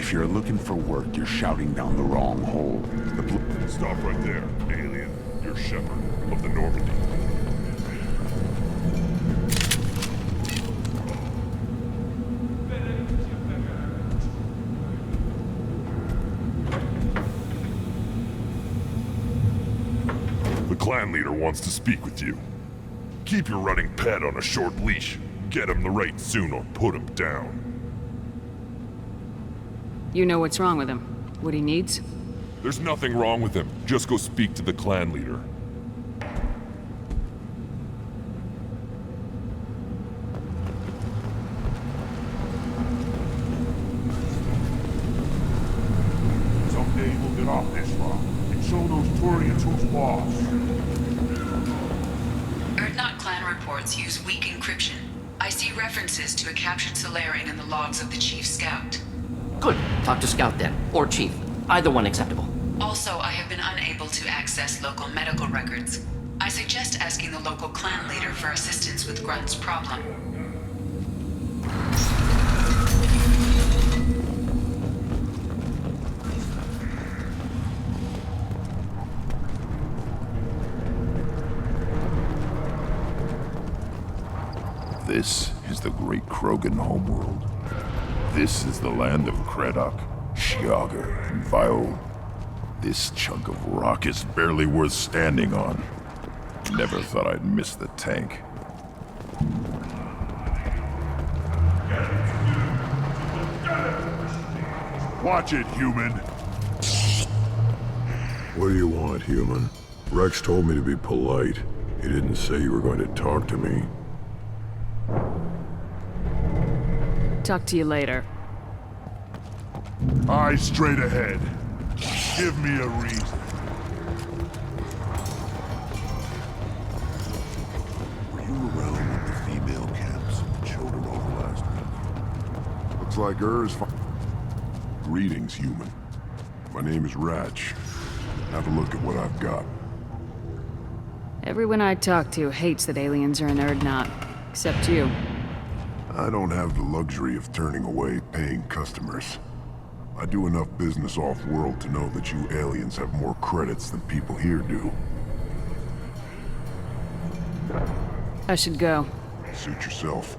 If you're looking for work, you're shouting down the wrong hole. Stop right there, alien. You're Shepard of the Normandy. The clan leader wants to speak with you. Keep your running pet on a short leash. Get him the right soon or put him down. You know what's wrong with him? What he needs? There's nothing wrong with him. Just go speak to the clan leader. Someday we'll get off this rock and show those Turians who's boss. Erdnot clan reports use weak encryption. I see references to a captured Solarian in the logs of the Chief Scout. Good. Talk to Scout then, or Chief. Either one acceptable. Also, I have been unable to access local medical records. I suggest asking the local clan leader for assistance with Grunt's problem. This is the great Krogan homeworld. This is the land of Kredok, Shiaga, and Viol. This chunk of rock is barely worth standing on. Never thought I'd miss the tank. Watch it, human! What do you want, human? Rex told me to be polite. He didn't say you were going to talk to me. Talk to you later. Eyes straight ahead. Give me a reason. Were you around at the female camps and the children over last week? Looks like hers. Greetings, human. My name is Ratch. Have a look at what I've got. Everyone I talk to hates that aliens are in Erdnot. Except you. I don't have the luxury of turning away paying customers. I do enough business off-world to know that you aliens have more credits than people here do. I should go. Suit yourself.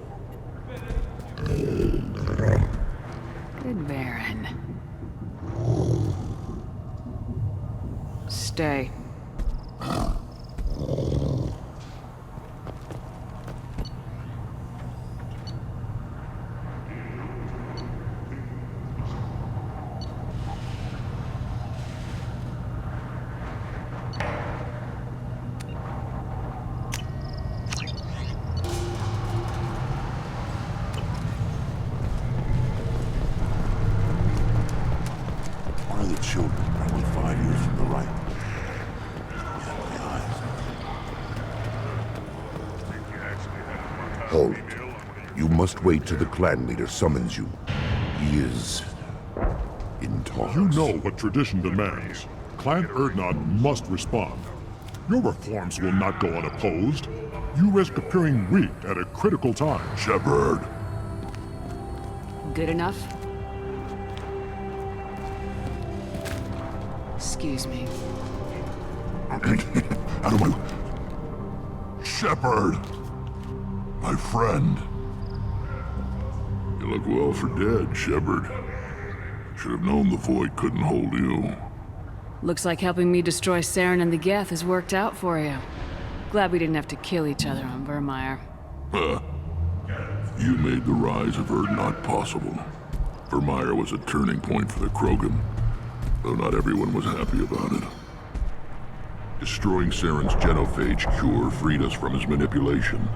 Good Baron. Stay. One of the children, probably 5 years from the right. Hold it. You must wait till the clan leader summons you. He is in talks. You know what tradition demands. Clan Erdnot must respond. Your reforms will not go unopposed. You risk appearing weak at a critical time. Shepard. Good enough? Excuse me. Out of my... Shepard! My friend. You look well for dead, Shepard. Should have known the void couldn't hold you. Looks like helping me destroy Saren and the Geth has worked out for you. Glad we didn't have to kill each other on Vermeer. You made the rise of Erdnot possible. Vermeer was a turning point for the Krogan, though not everyone was happy about it. Destroying Saren's genophage cure freed us from his manipulation.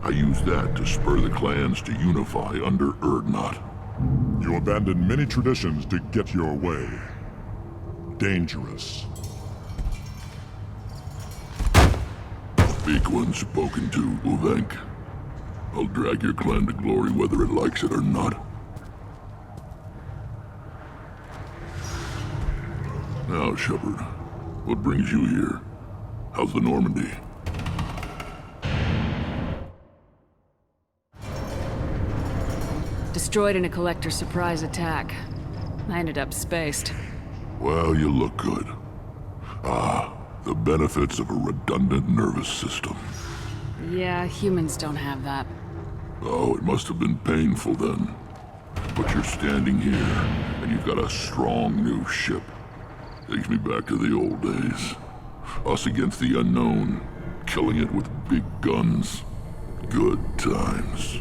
I used that to spur the clans to unify under Erdnot. You abandoned many traditions to get your way. Dangerous. Speak when spoken to, Uvenk. I'll drag your clan to glory whether it likes it or not. Now, Shepard, what brings you here? How's the Normandy? Destroyed in a collector surprise attack. I ended up spaced. Well, you look good. Ah, the benefits of a redundant nervous system. Yeah, humans don't have that. Oh, it must have been painful then. But you're standing here, and you've got a strong new ship. Takes me back to the old days. Us against the unknown, killing it with big guns. Good times.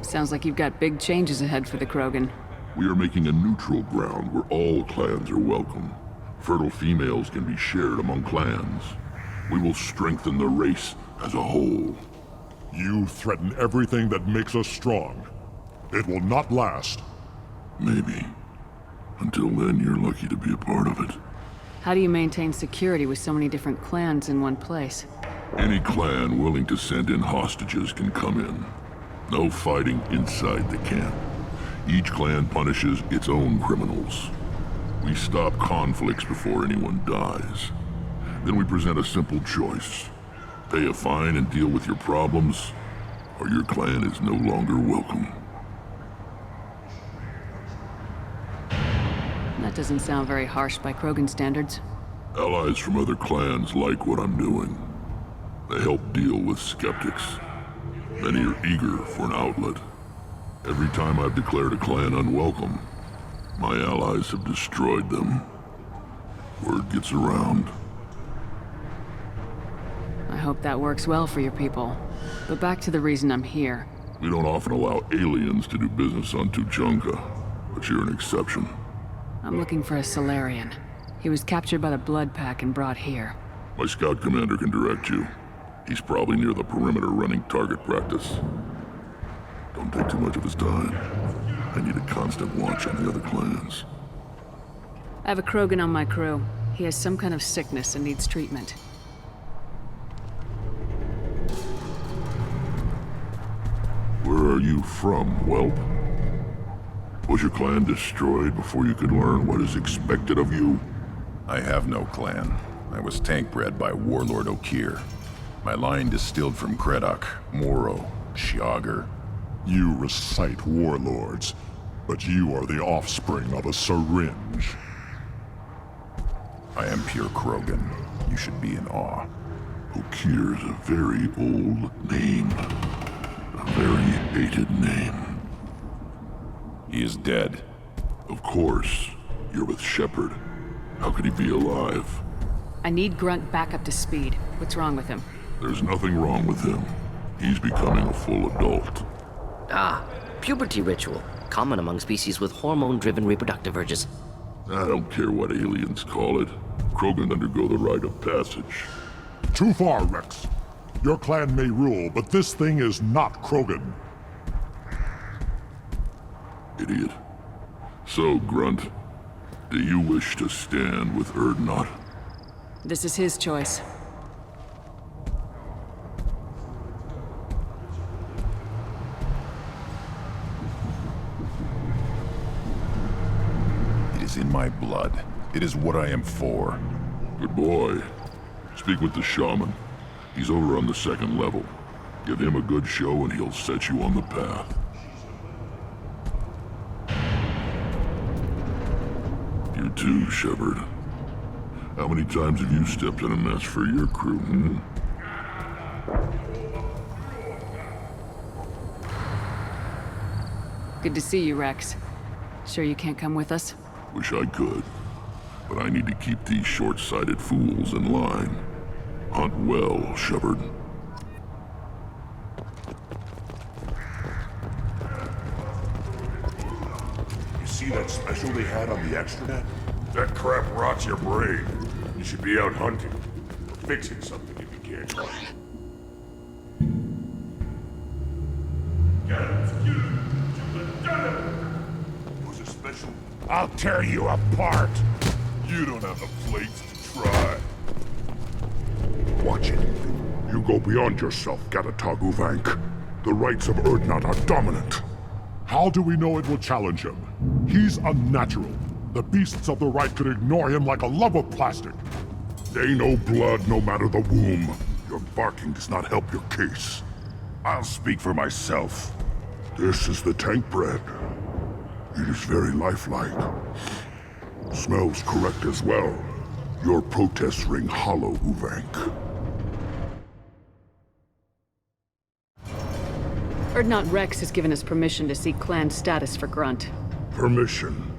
Sounds like you've got big changes ahead for the Krogan. We are making a neutral ground where all clans are welcome. Fertile females can be shared among clans. We will strengthen the race as a whole. You threaten everything that makes us strong. It will not last. Maybe. Until then, you're lucky to be a part of it. How do you maintain security with so many different clans in one place? Any clan willing to send in hostages can come in. No fighting inside the camp. Each clan punishes its own criminals. We stop conflicts before anyone dies. Then we present a simple choice. Pay a fine and deal with your problems, or your clan is no longer welcome. That doesn't sound very harsh by Krogan standards. Allies from other clans like what I'm doing. They help deal with skeptics. Many are eager for an outlet. Every time I've declared a clan unwelcome, my allies have destroyed them. Word gets around. I hope that works well for your people. But back to the reason I'm here. We don't often allow aliens to do business on Tuchanka, but you're an exception. I'm looking for a Solarian. He was captured by the Blood Pack and brought here. My scout commander can direct you. He's probably near the perimeter running target practice. Don't take too much of his time. I need a constant watch on the other clans. I have a Krogan on my crew. He has some kind of sickness and needs treatment. Where are you from, whelp? Was your clan destroyed before you could learn what is expected of you? I have no clan. I was tank bred by Warlord Okir. My line distilled from Kredok, Moro, Shiagar. You recite warlords, but you are the offspring of a syringe. I am pure Krogan. You should be in awe. Okir's a very old name. A very hated name. He is dead. Of course. You're with Shepard. How could he be alive? I need Grunt back up to speed. What's wrong with him? There's nothing wrong with him. He's becoming a full adult. Ah, puberty ritual. Common among species with hormone-driven reproductive urges. I don't care what aliens call it. Krogan undergo the rite of passage. Too far, Rex. Your clan may rule, but this thing is not Krogan. Idiot. So, Grunt, do you wish to stand with Urdnot? This is his choice. It is in my blood. It is what I am for. Good boy. Speak with the shaman. He's over on the second level. Give him a good show and he'll set you on the path. You too, Shepard. How many times have you stepped in a mess for your crew, hmm? Good to see you, Rex. Sure you can't come with us? Wish I could. But I need to keep these short-sighted fools in line. Hunt well, Shepard. You see that special they had on the extranet? That crap rots your brain. You should be out hunting. Or fixing something if you can't hunt. Was it special? I'll tear you apart! You don't have the plates to try. Watch it. You go beyond yourself, Gatatag. The rights of Urdnot are dominant. How do we know it will challenge him? He's unnatural. The beasts of the right could ignore him like a lump of plastic. They know blood no matter the womb. Your barking does not help your case. I'll speak for myself. This is the tank bread. It is very lifelike. Smells correct as well. Your protests ring hollow, Uvank. Urdnot Rex has given us permission to seek clan status for Grunt. Permission.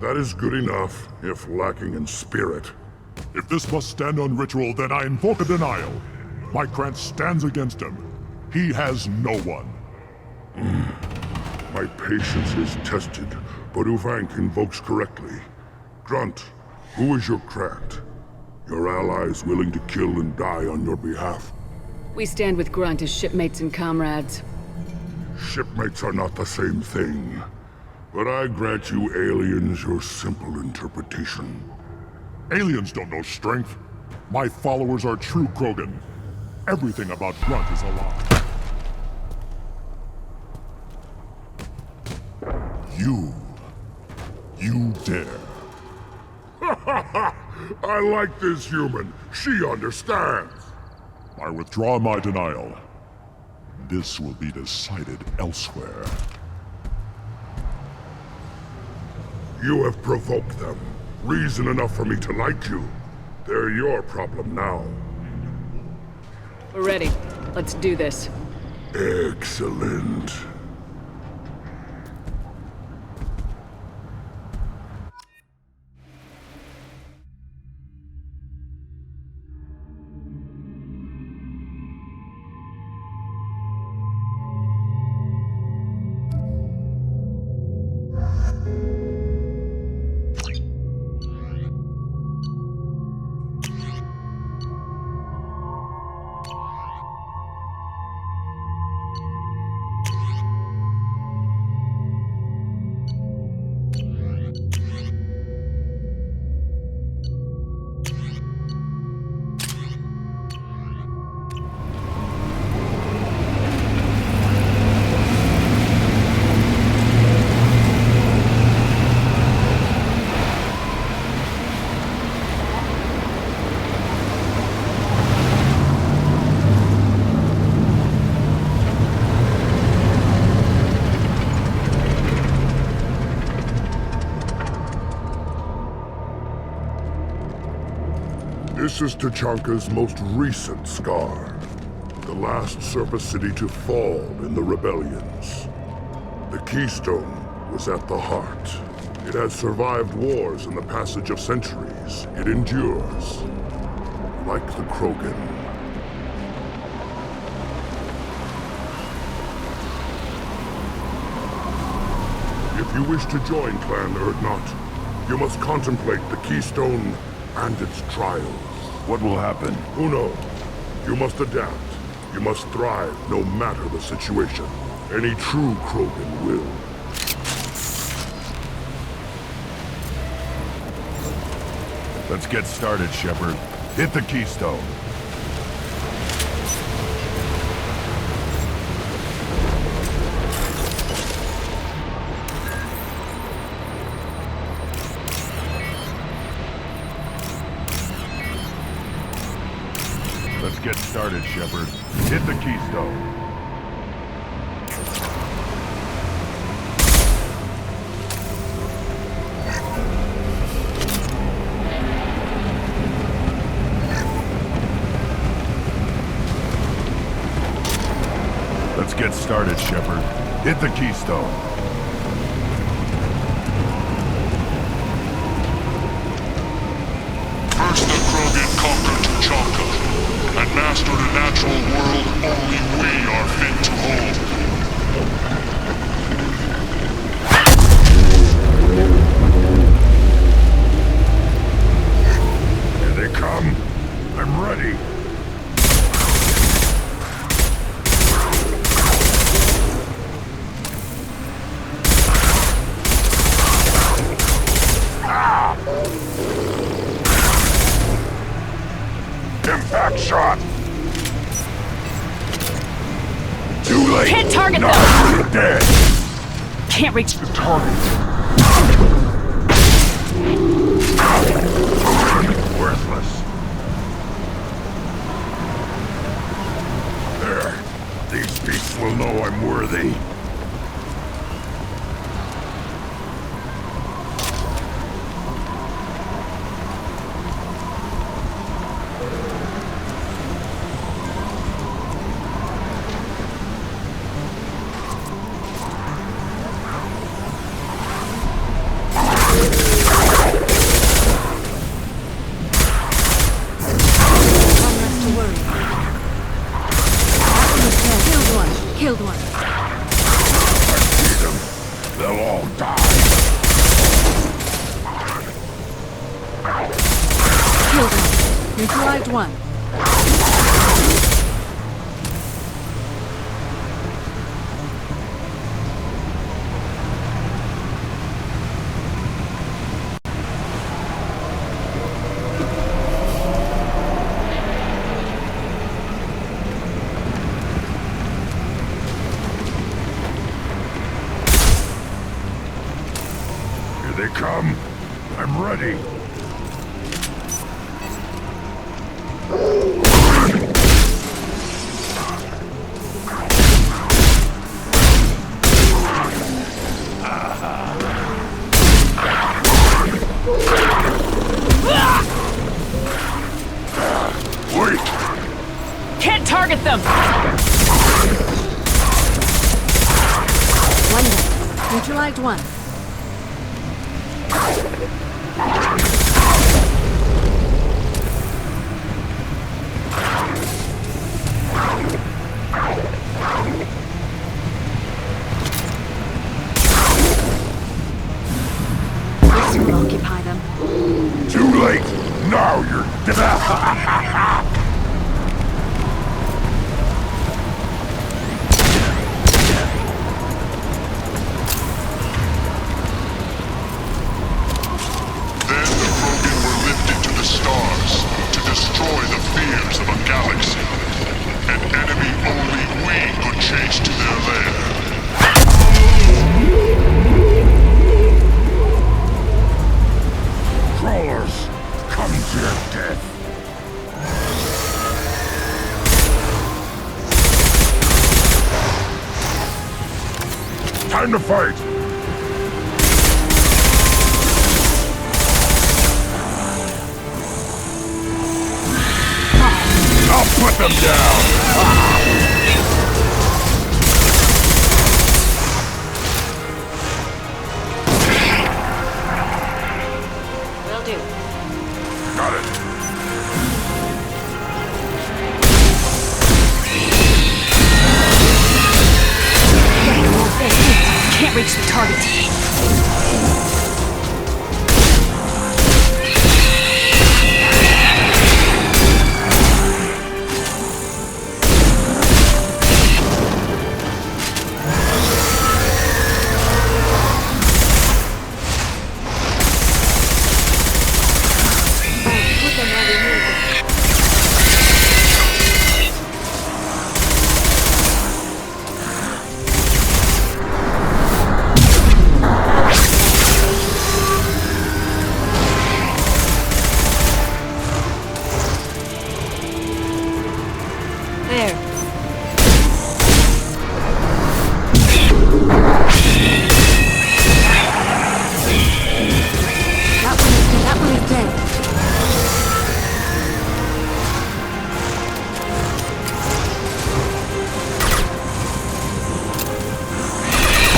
That is good enough, if lacking in spirit. If this must stand on ritual, then I invoke a denial. My Grant stands against him. He has no one. My patience is tested, but Uvank invokes correctly. Grunt, who is your Grant? Your allies willing to kill and die on your behalf? We stand with Grunt as shipmates and comrades. Shipmates are not the same thing. But I grant you aliens your simple interpretation. Aliens don't know strength. My followers are true Krogan. Everything about Grunt is a lie. You dare. I like this human. She understands. I withdraw my denial. This will be decided elsewhere. You have provoked them. Reason enough for me to like you. They're your problem now. We're ready. Let's do this. Excellent. This is Tachanka's most recent scar. The last surface city to fall in the rebellions. The Keystone was at the heart. It has survived wars and the passage of centuries. It endures. Like the Krogan. If you wish to join Clan Urdnot, you must contemplate the Keystone and its trials. What will happen? Who knows? You must adapt. You must thrive no matter the situation. Any true Krogan will. Let's get started, Shepard. Hit the Keystone. Let's get started, Shepard. Hit the Keystone. Let's get started, Shepard. Hit the Keystone. First the Krogan conquered Tachanka, and mastered a natural world only we are fit to hold. Here they come. I'm ready. Impact shot! Too late! Can't target them! Now you're dead! Can't reach The target! Worthless! There! These beasts will know I'm worthy. Killed one. They'll all die. Killed one. Neutralized one. Here they come. I'm ready. Wait! Can't target them! One down. Neutralized one. This will occupy them. Too late! Now you're dead! Then the Krogan were lifted to the stars to destroy the fears of a galaxy. An enemy only we could chase to their lair. Crawlers, come to your death! Time to fight! I'll put them down! Will do. Got it! Can't reach the target. There. That one is dead.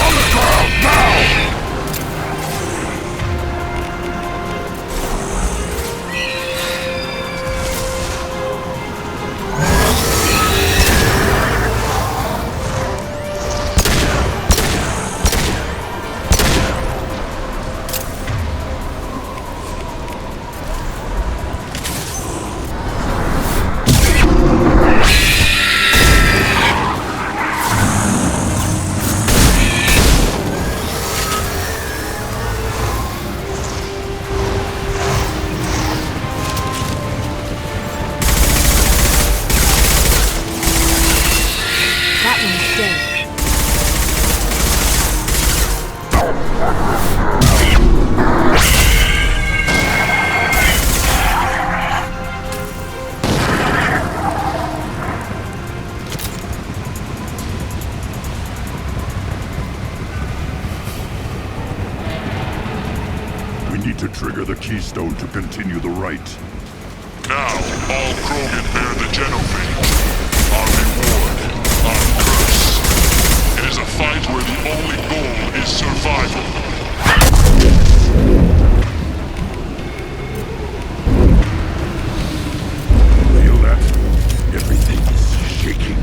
On the ground, now! That one's dead. We need to trigger the keystone to continue the right. Now, all Krogan bear the Genophage. Our reward, our curse. It is a fight where the only goal is survival. Feel that? Everything is shaking.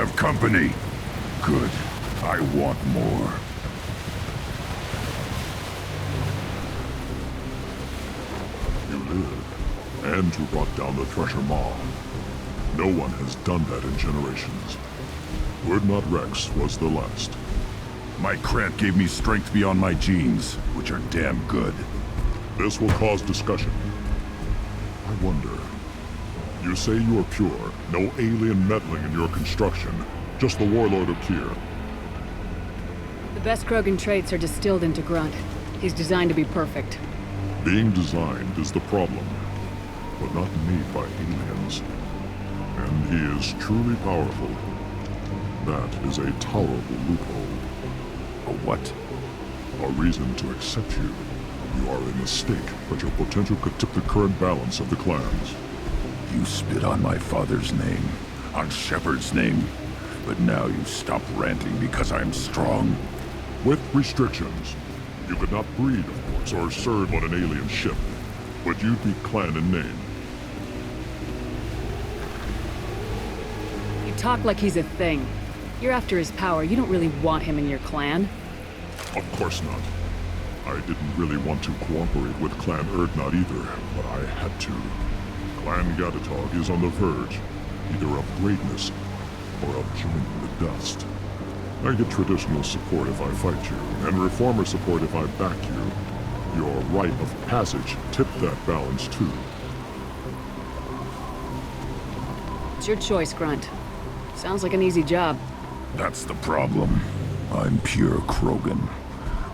have company. Good. I want more. You live, and you brought down the Thresher Maw. No one has done that in generations. Urdnot Rex was the last. My Krant gave me strength beyond my genes, which are damn good. This will cause discussion. I wonder. You say you are pure, no alien meddling in your construction, just the warlord of Tyr. The best Krogan traits are distilled into Grunt. He's designed to be perfect. Being designed is the problem, but not made by aliens. And he is truly powerful. That is a tolerable loophole. A what? A reason to accept you. You are a mistake, but your potential could tip the current balance of the clans. You spit on my father's name, on Shepard's name, but now you stop ranting because I'm strong. With restrictions. You could not breed, of course, or serve on an alien ship, but you'd be clan in name. You talk like he's a thing. You're after his power. You don't really want him in your clan. Of course not. I didn't really want to cooperate with Clan Urdnot either, but I had to. Clan Gatatog is on the verge, either of greatness or of joining the dust. I get traditional support if I fight you, and reformer support if I back you. Your rite of passage tipped that balance too. It's your choice, Grunt. Sounds like an easy job. That's the problem. I'm pure Krogan.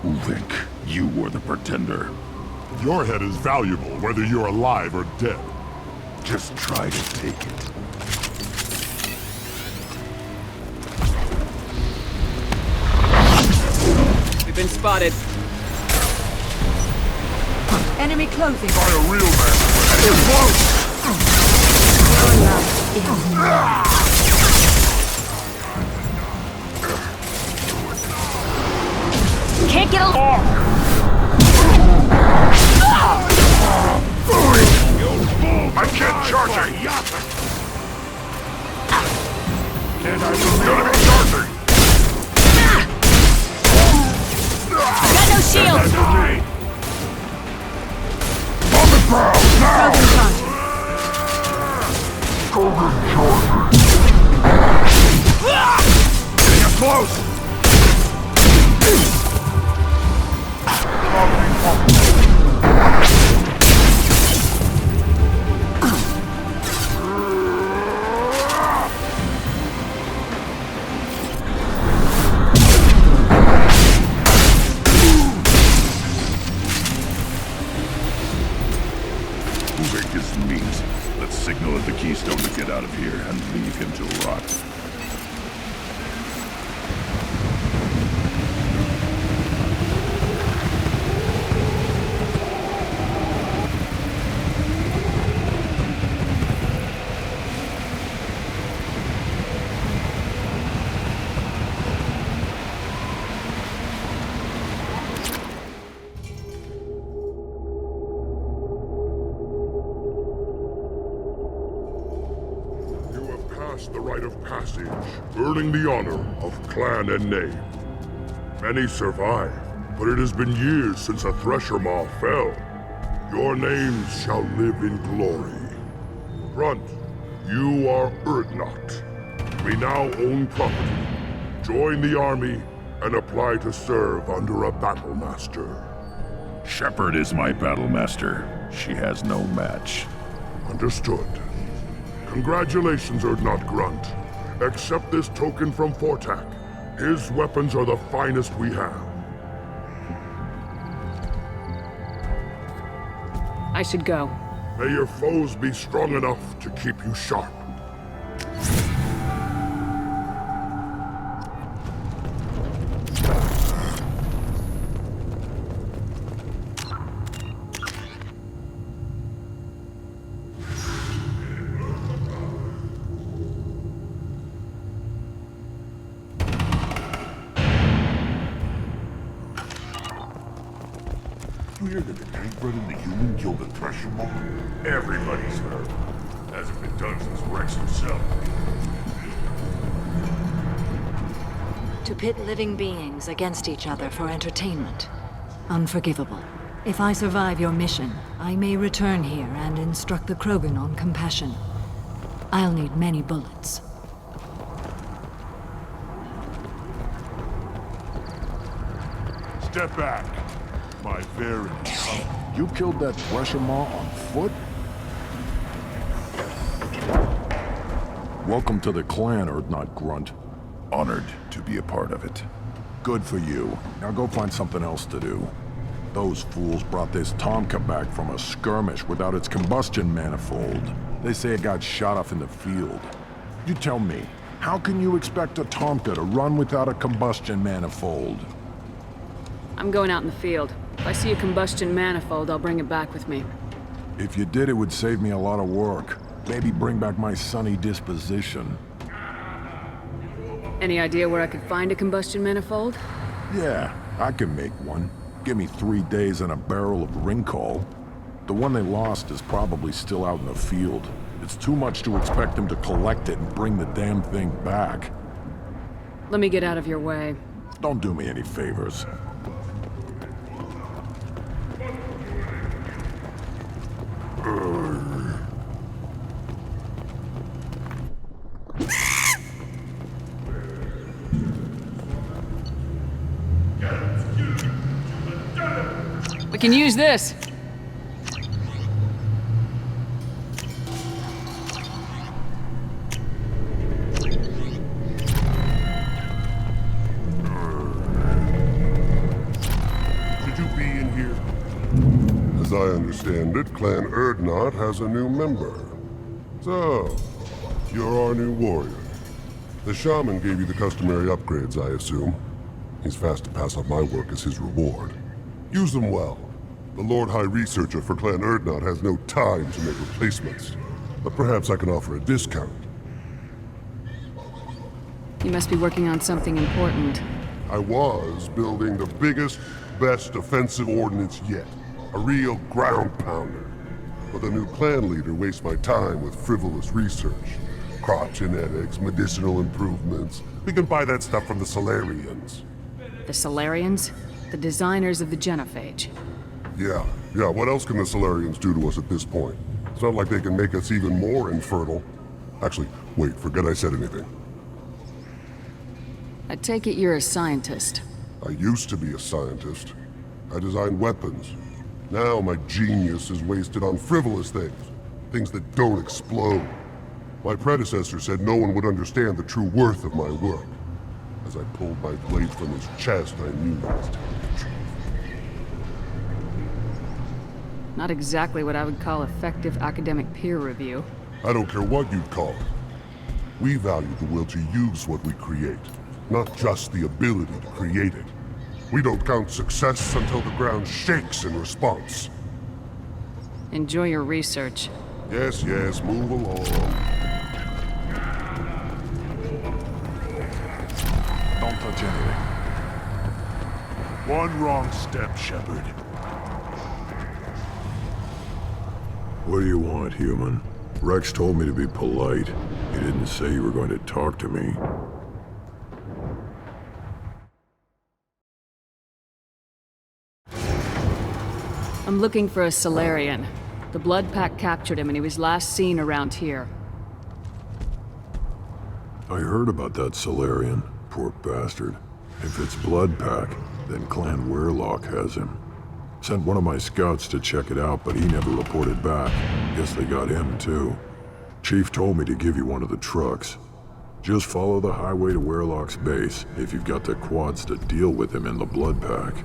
Uvink, you were the pretender. Your head is valuable, whether you're alive or dead. Just try to take it. We've been spotted. Enemy closing. By a real man. They're close! Can't get along. I can't charge her! Can't I gonna be charging! Got no shields. On the ground, now! Krogan Getting up close! Uvink is meat. Let's signal at the Keystone to get out of here and leave him to rot. The rite of passage, earning the honor of clan and name. Many survive, but it has been years since a Thresher Maw fell. Your names shall live in glory. Grunt, you are Urdnot. We now own property. Join the army and apply to serve under a battle master. Shepard is my battle master. She has no match. Understood. Congratulations, Urdnot Grunt. Accept this token from Fortak. His weapons are the finest we have. I should go. May your foes be strong enough to keep you sharp. Clear that the tank bred and the human killed the Thresher Maw? Everybody's heard. Hasn't been done since Rex himself. To pit living beings against each other for entertainment. Unforgivable. If I survive your mission, I may return here and instruct the Krogan on compassion. I'll need many bullets. Step back, my very... You killed that Thresher Maw on foot? Welcome to the clan, Urdnot Grunt. Honored to be a part of it. Good for you. Now go find something else to do. Those fools brought this Tomka back from a skirmish without its combustion manifold. They say it got shot off in the field. You tell me, how can you expect a Tomka to run without a combustion manifold? I'm going out in the field. If I see a combustion manifold, I'll bring it back with me. If you did, it would save me a lot of work. Maybe bring back my sunny disposition. Any idea where I could find a combustion manifold? Yeah, I can make one. Give me 3 days and a barrel of Ringcall. The one they lost is probably still out in the field. It's too much to expect them to collect it and bring the damn thing back. Let me get out of your way. Don't do me any favors. We can use this. Should you be in here? As I understand it, Clan Urdnot has a new member. So, you're our new warrior. The shaman gave you the customary upgrades, I assume. He's fast to pass on my work as his reward. Use them well. The Lord High Researcher for Clan Urdnot has no time to make replacements. But perhaps I can offer a discount. You must be working on something important. I was building the biggest, best offensive ordnance yet. A real ground pounder. But the new clan leader wastes my time with frivolous research. Crop genetics, medicinal improvements. We can buy that stuff from the Solarians. The Solarians? The designers of the genophage. Yeah, what else can the Solarians do to us at this point? It's not like they can make us even more infertile. Actually, wait, forget I said anything. I take it you're a scientist. I used to be a scientist. I designed weapons. Now my genius is wasted on frivolous things. Things that don't explode. My predecessor said no one would understand the true worth of my work. As I pulled my blade from his chest, I knew I was telling the truth. Not exactly what I would call effective academic peer review. I don't care what you'd call it. We value the will to use what we create, not just the ability to create it. We don't count success until the ground shakes in response. Enjoy your research. Yes, move along. Don't touch anything. One wrong step, Shepard. What do you want, human? Rex told me to be polite. He didn't say you were going to talk to me. I'm looking for a Solarian. The Blood Pack captured him and he was last seen around here. I heard about that Solarian. Poor bastard. If it's Blood Pack, then Clan Weirlock has him. Sent one of my scouts to check it out, but he never reported back. Guess they got him too. Chief told me to give you one of the trucks. Just follow the highway to Weirlock's base if you've got the quads to deal with him in the Blood Pack.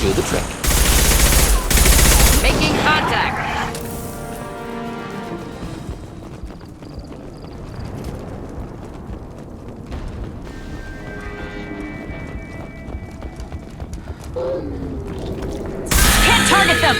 do the trick. Making contact! Can't target them!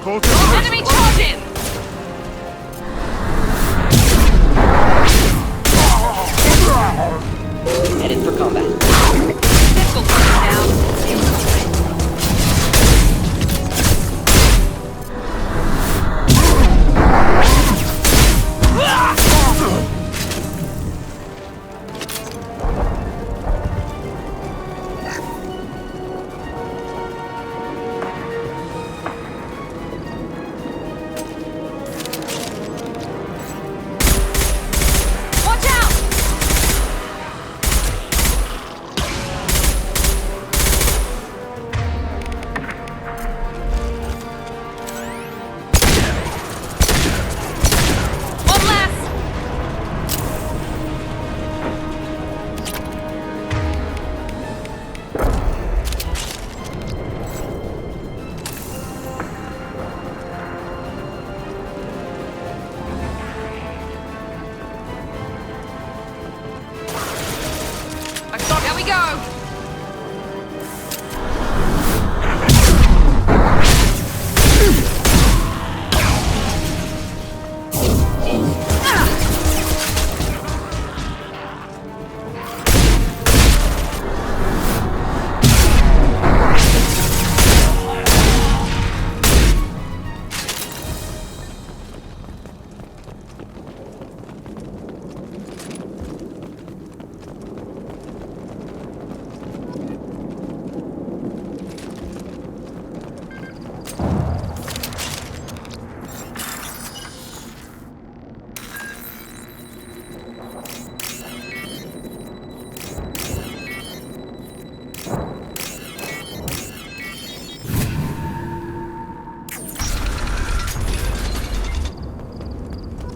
Enemy charging! Headed for combat. Pistol down.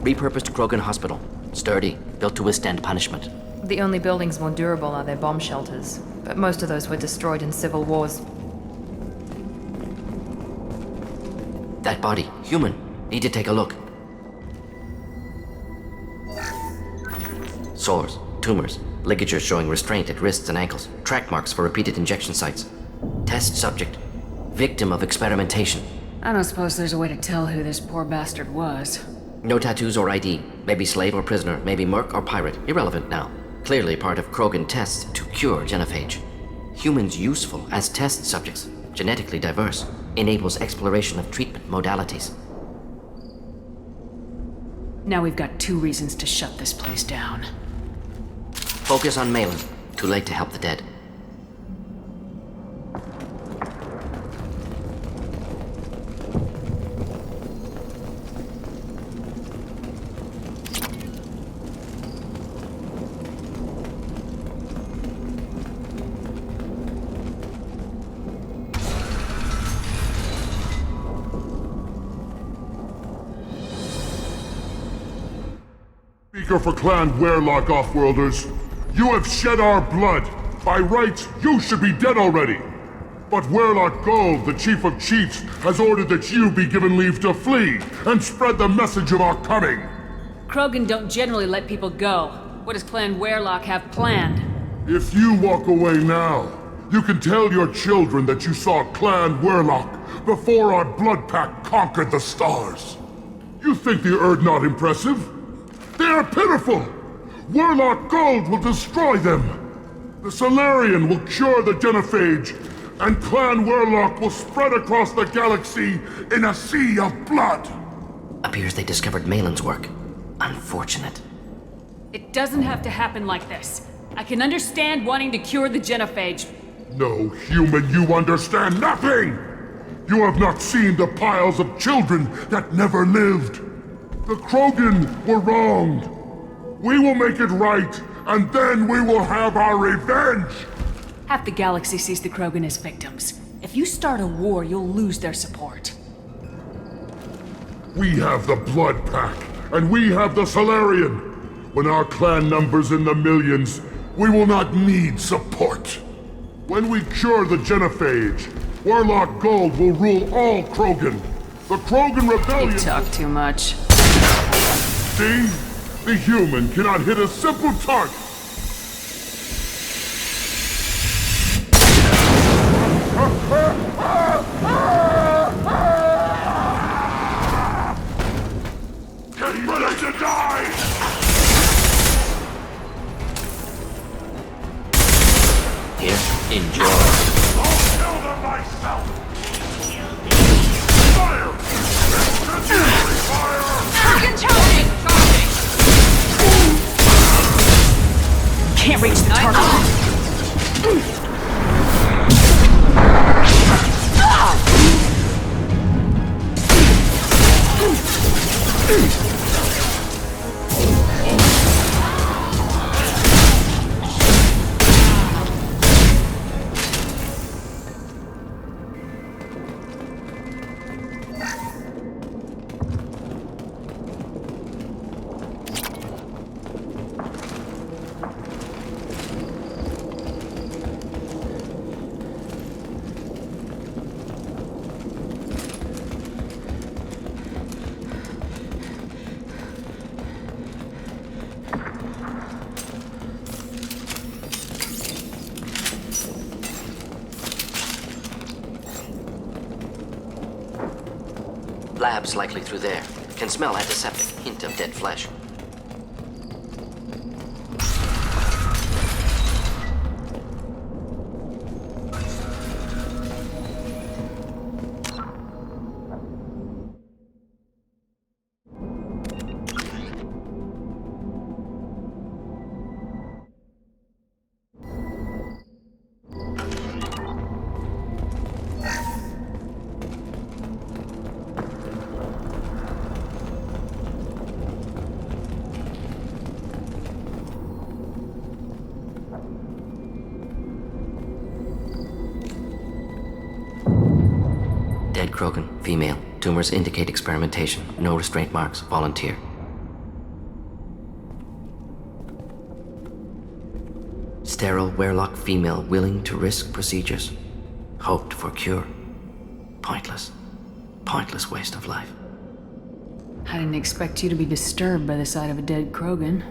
Repurposed Krogan Hospital. Sturdy, built to withstand punishment. The only buildings more durable are their bomb shelters, but most of those were destroyed in civil wars. That body, human. Need to take a look. Sores, tumors, ligatures showing restraint at wrists and ankles, track marks for repeated injection sites. Test subject. Victim of experimentation. I don't suppose there's a way to tell who this poor bastard was. No tattoos or ID. Maybe slave or prisoner, maybe merc or pirate. Irrelevant now. Clearly part of Krogan tests to cure genophage. Humans useful as test subjects. Genetically diverse. Enables exploration of treatment modalities. Now we've got 2 reasons to shut this place down. Focus on Malin. Too late to help the dead. Speaker for Clan Werlock, Offworlders. You have shed our blood. By rights, you should be dead already. But Werlock Gold, the Chief of Chiefs, has ordered that you be given leave to flee and spread the message of our coming. Krogan don't generally let people go. What does Clan Werlock have planned? If you walk away now, you can tell your children that you saw Clan Werlock before our blood pact conquered the stars. You think the Erd not impressive? They are pitiful! Warlock Gold will destroy them! The Solarian will cure the genophage, and Clan Warlock will spread across the galaxy in a sea of blood! Appears they discovered Malin's work. Unfortunate. It doesn't have to happen like this. I can understand wanting to cure the genophage. No, human, you understand nothing! You have not seen the piles of children that never lived. The Krogan were wronged. We will make it right, and then we will have our revenge! Half the galaxy sees the Krogan as victims. If you start a war, you'll lose their support. We have the Blood Pack, and we have the Solarian. When our clan numbers in the millions, we will not need support. When we cure the genophage, Warlock Gold will rule all Krogan. The Krogan Rebellion... You talk too much. See? The human cannot hit a simple target. Get ready to die! Here, enjoy. I'll kill them myself! Fire! Incendiary fire! Krogan charging! Can't reach the target. Labs likely through there. Can smell antiseptic. Hint of dead flesh. Dead Krogan, female. Tumors indicate experimentation. No restraint marks. Volunteer. Sterile Werlock female willing to risk procedures. Hoped for cure. Pointless. Pointless waste of life. I didn't expect you to be disturbed by the sight of a dead Krogan.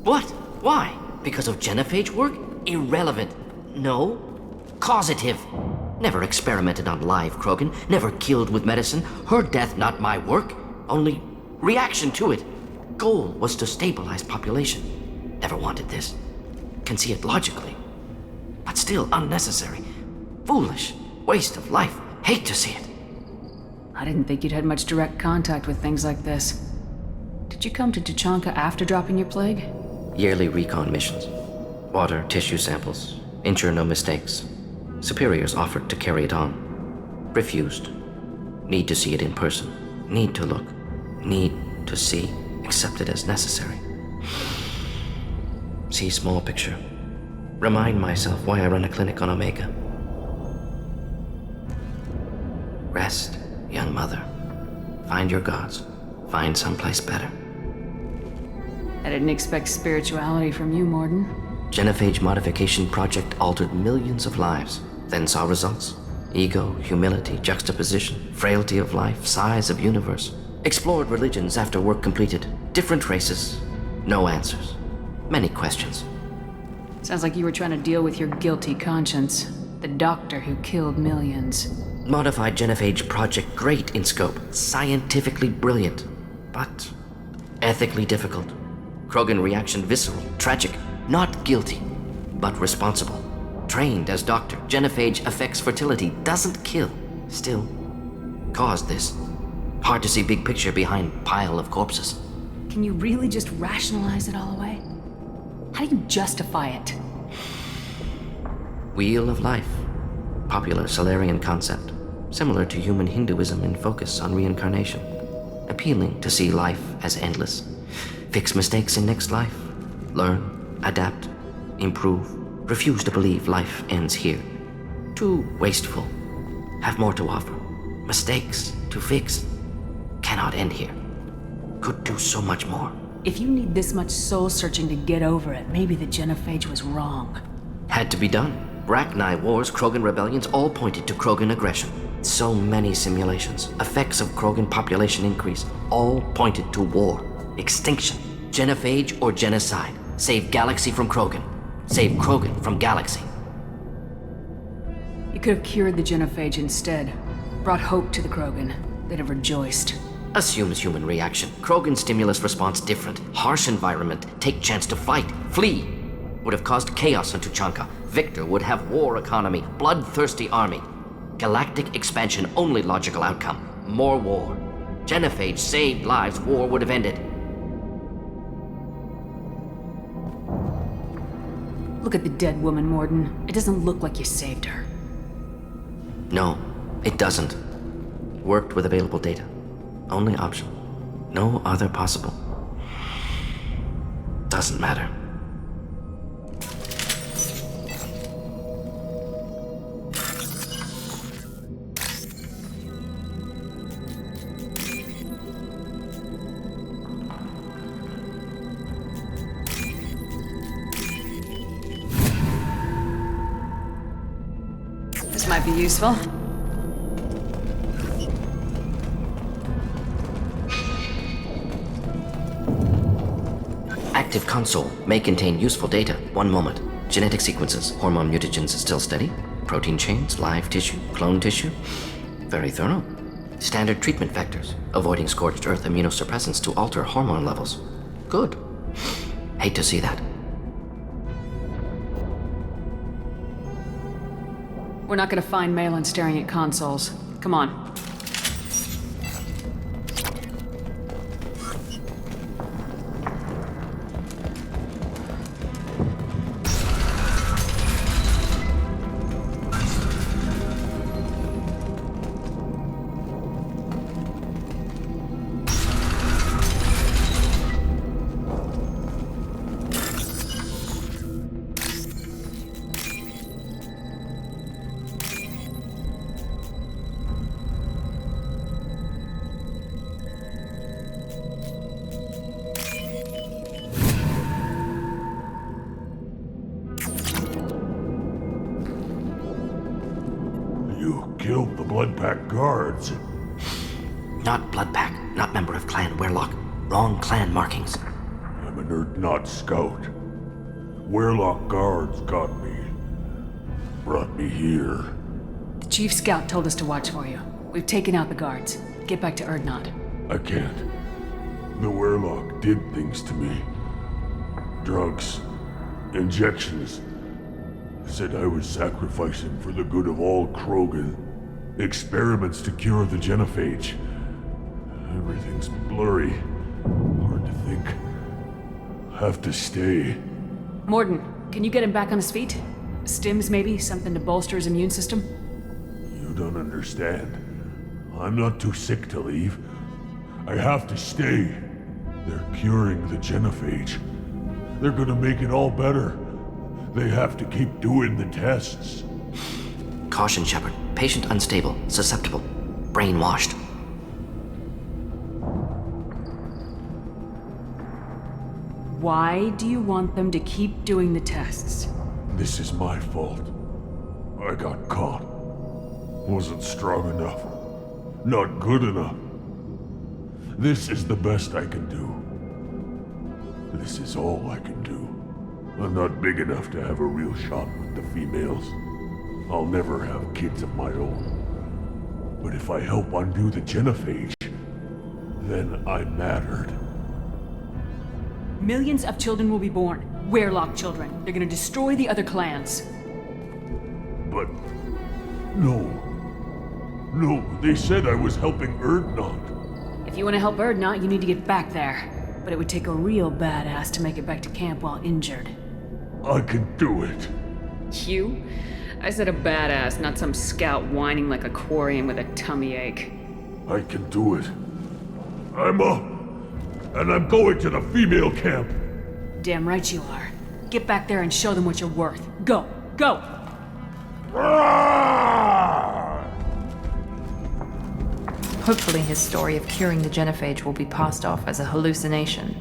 What? Why? Because of genophage work? Irrelevant. No. Causative. Never experimented on live Krogan. Never killed with medicine. Her death not my work. Only reaction to it. Goal was to stabilize population. Never wanted this. Can see it logically. But still unnecessary. Foolish. Waste of life. Hate to see it. I didn't think you'd had much direct contact with things like this. Did you come to Tuchanka after dropping your plague? Yearly recon missions. Water, tissue samples. Ensure no mistakes. Superiors offered to carry it on. Refused. Need to see it in person. Need to look. Need to see. Accepted as necessary. See small picture. Remind myself why I run a clinic on Omega. Rest, young mother. Find your gods. Find someplace better. I didn't expect spirituality from you, Morden. Genophage modification project altered millions of lives. Then saw results. Ego, humility, juxtaposition, frailty of life, size of universe. Explored religions after work completed. Different races. No answers. Many questions. Sounds like you were trying to deal with your guilty conscience. The doctor who killed millions. Modified genophage project great in scope. Scientifically brilliant. but ethically difficult. Krogan reaction visceral, tragic, not guilty, but responsible. Trained as doctor, genophage affects fertility, doesn't kill, still caused this. Hard to see big picture behind pile of corpses. Can you really just rationalize it all away? How do you justify it? Wheel of life. Popular Solarian concept. Similar to human Hinduism in focus on reincarnation. Appealing to see life as endless. Fix mistakes in next life. Learn, adapt, improve. Refuse to believe life ends here. Too wasteful. Have more to offer. Mistakes to fix. Cannot end here. Could do so much more. If you need this much soul-searching to get over it, maybe the genophage was wrong. Had to be done. Bracknai wars, Krogan rebellions, all pointed to Krogan aggression. So many simulations, effects of Krogan population increase, all pointed to war, extinction, genophage or genocide. Save galaxy from Krogan. Save Krogan from galaxy. You could have cured the genophage instead. Brought hope to the Krogan. They'd have rejoiced. Assumes human reaction. Krogan stimulus response different. Harsh environment. Take chance to fight. Flee. Would have caused chaos in Tuchanka. Victor would have war economy. Bloodthirsty army. Galactic expansion only logical outcome. More war. Genophage saved lives. War would have ended. Look at the dead woman, Morden. It doesn't look like you saved her. No, it doesn't. Worked with available data. Only option. No other possible. Doesn't matter. This might be useful. Active console may contain useful data. One moment. Genetic sequences, hormone mutagens still steady. Protein chains, live tissue, clone tissue. Very thorough. Standard treatment factors. Avoiding scorched earth immunosuppressants to alter hormone levels. Good. Hate to see that. We're not gonna find Malin staring at consoles. Come on. Killed the Bloodpack guards. Not Bloodpack, not member of Clan Werlock. Wrong clan markings. I'm an Erdnot scout. Werlock guards got me. Brought me here. The Chief Scout told us to watch for you. We've taken out the guards. Get back to Erdnot. I can't. The Werlock did things to me. Drugs. Injections. Said I was sacrificing for the good of all Krogan. Experiments to cure the genophage. Everything's blurry. Hard to think. Have to stay. Morden, can you get him back on his feet? Stims maybe? Something to bolster his immune system? You don't understand. I'm not too sick to leave. I have to stay. They're curing the genophage. They're gonna make it all better. They have to keep doing the tests. Caution, Shepard. Patient unstable, susceptible, brainwashed. Why do you want them to keep doing the tests? This is my fault. I got caught. Wasn't strong enough. Not good enough. This is the best I can do. This is all I can do. I'm not big enough to have a real shot with the females. I'll never have kids of my own. But if I help undo the genophage, then I mattered. Millions of children will be born. Werelock children. They're gonna destroy the other clans. But... no. No, they said I was helping Erdnot. If you want to help Erdnot, you need to get back there. But it would take a real badass to make it back to camp while injured. I can do it. You? I said a badass, not some scout whining like a quarian with a tummy ache. I can do it. I'm up. And I'm going to the female camp. Damn right you are. Get back there and show them what you're worth. Go! Go! Hopefully his story of curing the genophage will be passed off as a hallucination.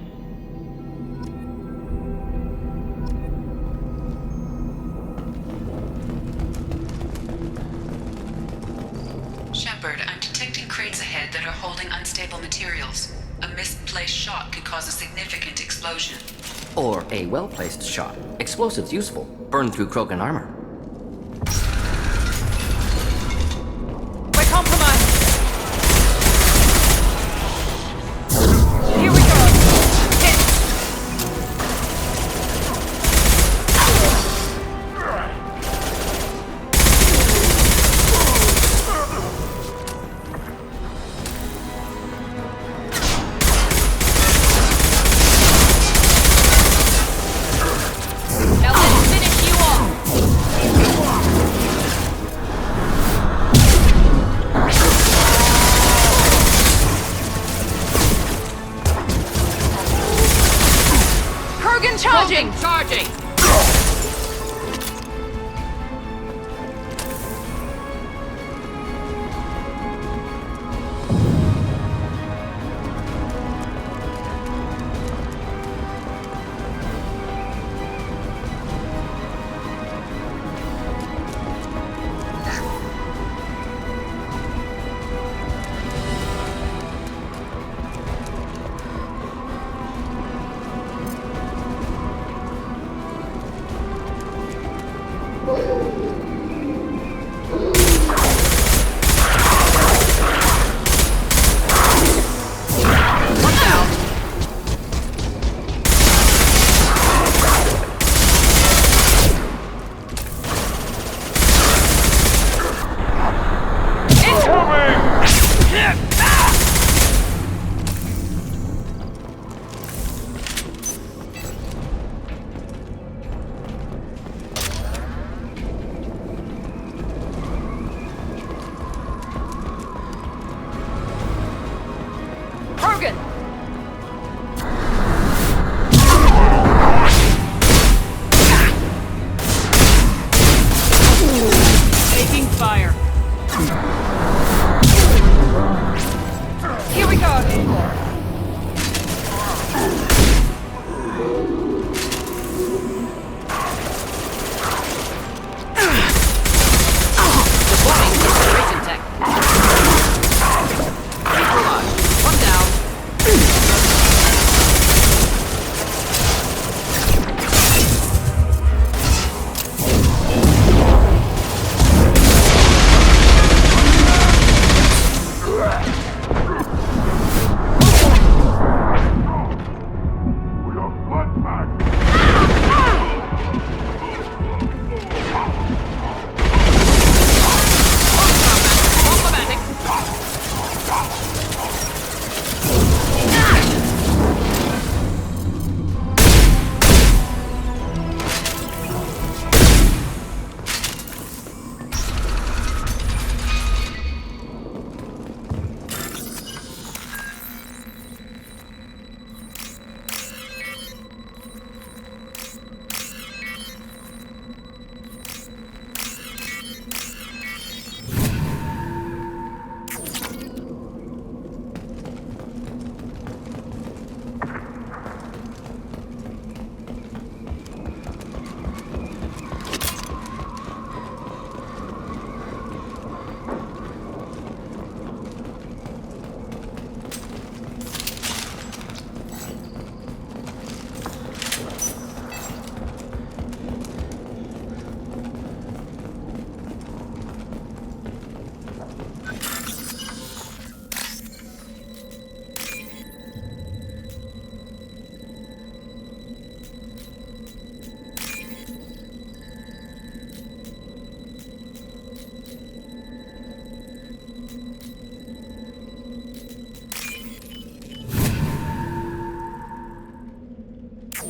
Shepard, I'm detecting crates ahead that are holding unstable materials. A misplaced shot could cause a significant explosion. Or a well-placed shot. Explosives useful. Burn through Krogan armor. We're compromised! Here we go! Hit! Now let's finish you off! Krogan charging! Charging!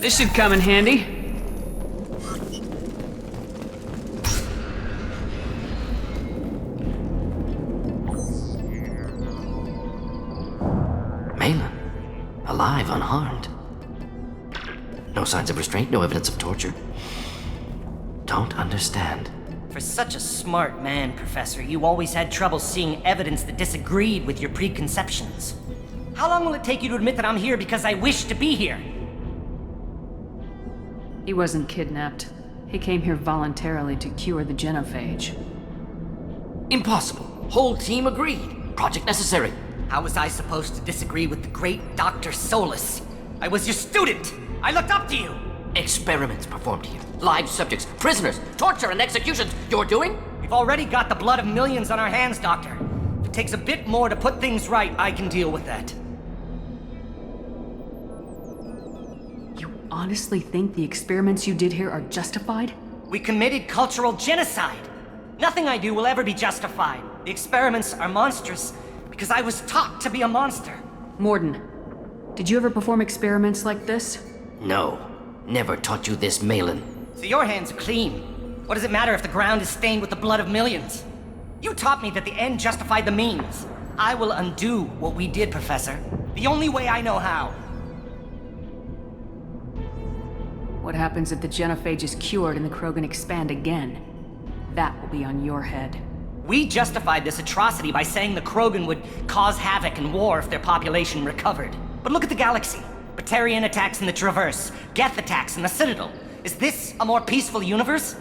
This should come in handy. Malin, alive, unharmed. No signs of restraint, no evidence of torture. Don't understand. For such a smart man, Professor, you always had trouble seeing evidence that disagreed with your preconceptions. How long will it take you to admit that I'm here because I wish to be here? He wasn't kidnapped. He came here voluntarily to cure the genophage. Impossible. Whole team agreed. Project necessary. How was I supposed to disagree with the great Dr. Solus? I was your student! I looked up to you! Experiments performed here. Live subjects, prisoners, torture and executions. You're doing? We've already got the blood of millions on our hands, Doctor. If it takes a bit more to put things right, I can deal with that. You honestly think the experiments you did here are justified? We committed cultural genocide. Nothing I do will ever be justified. The experiments are monstrous because I was taught to be a monster. Morden, did you ever perform experiments like this? No. Never taught you this, Malin. So your hands are clean. What does it matter if the ground is stained with the blood of millions? You taught me that the end justified the means. I will undo what we did, Professor. The only way I know how. What happens if the genophage is cured and the Krogan expand again? That will be on your head. We justified this atrocity by saying the Krogan would cause havoc and war if their population recovered. But look at the galaxy. Batarian attacks in the Traverse, Geth attacks in the Citadel. Is this a more peaceful universe?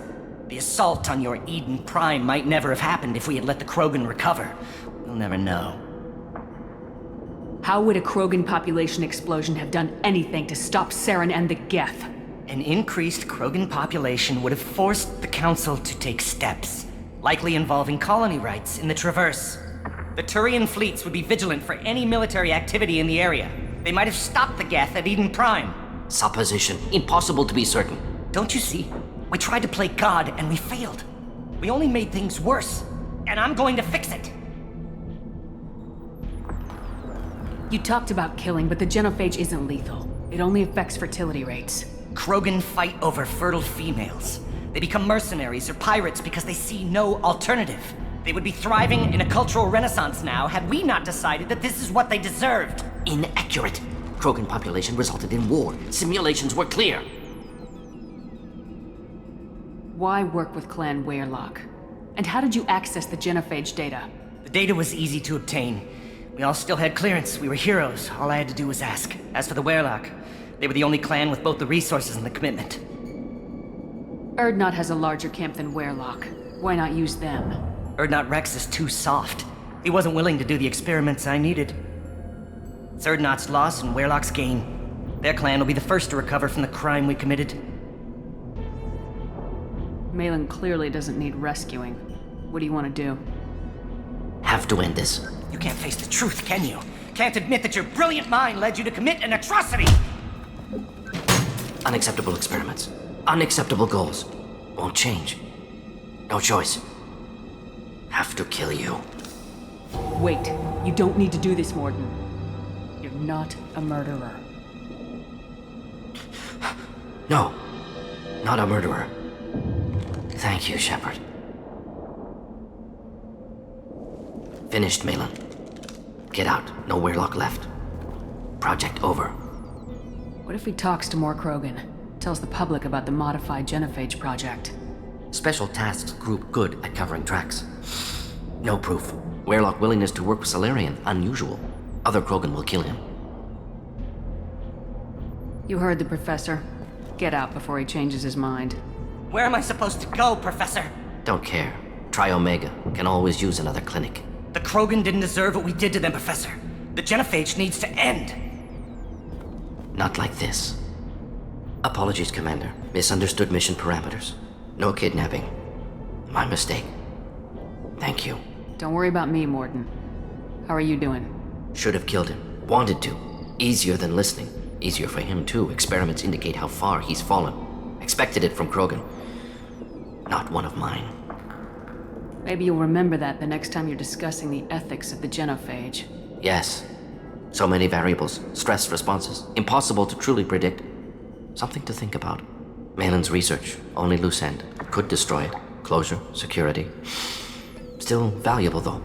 The assault on your Eden Prime might never have happened if we had let the Krogan recover. We'll never know. How would a Krogan population explosion have done anything to stop Saren and the Geth? An increased Krogan population would have forced the Council to take steps, likely involving colony rights in the Traverse. The Turian fleets would be vigilant for any military activity in the area. They might have stopped the Geth at Eden Prime. Supposition. Impossible to be certain. Don't you see? We tried to play God and we failed. We only made things worse. And I'm going to fix it. You talked about killing, but the genophage isn't lethal. It only affects fertility rates. Krogan fight over fertile females. They become mercenaries or pirates because they see no alternative. They would be thriving in a cultural renaissance now had we not decided that this is what they deserved. Inaccurate. Krogan population resulted in war. Simulations were clear. Why work with Clan Weyrloc? And how did you access the genophage data? The data was easy to obtain. We all still had clearance. We were heroes. All I had to do was ask. As for the Weyrloc, they were the only clan with both the resources and the commitment. Urdnot has a larger camp than Weyrloc. Why not use them? Urdnot Rex is too soft. He wasn't willing to do the experiments I needed. It's Urdnot's loss and Weyrloc's gain. Their clan will be the first to recover from the crime we committed. Malin clearly doesn't need rescuing. What do you want to do? Have to end this. You can't face the truth, can you? Can't admit that your brilliant mind led you to commit an atrocity! Unacceptable experiments. Unacceptable goals. Won't change. No choice. Have to kill you. Wait. You don't need to do this, Morden. You're not a murderer. No. Not a murderer. Thank you, Shepard. Finished, Malin. Get out. No Weyrloc left. Project over. What if he talks to more Krogan? Tells the public about the modified genophage project? Special Tasks Group good at covering tracks. No proof. Weyrloc willingness to work with Salarian, unusual. Other Krogan will kill him. You heard the Professor. Get out before he changes his mind. Where am I supposed to go, Professor? Don't care. Try Omega. Can always use another clinic. The Krogan didn't deserve what we did to them, Professor. The genophage needs to end. Not like this. Apologies, Commander. Misunderstood mission parameters. No kidnapping. My mistake. Thank you. Don't worry about me, Morden. How are you doing? Should have killed him. Wanted to. Easier than listening. Easier for him, too. Experiments indicate how far he's fallen. Expected it from Krogan. Not one of mine. Maybe you'll remember that the next time you're discussing the ethics of the genophage. Yes. So many variables. Stress responses. Impossible to truly predict. Something to think about. Malin's research, only loose end. Could destroy it. Closure, security. Still valuable, though.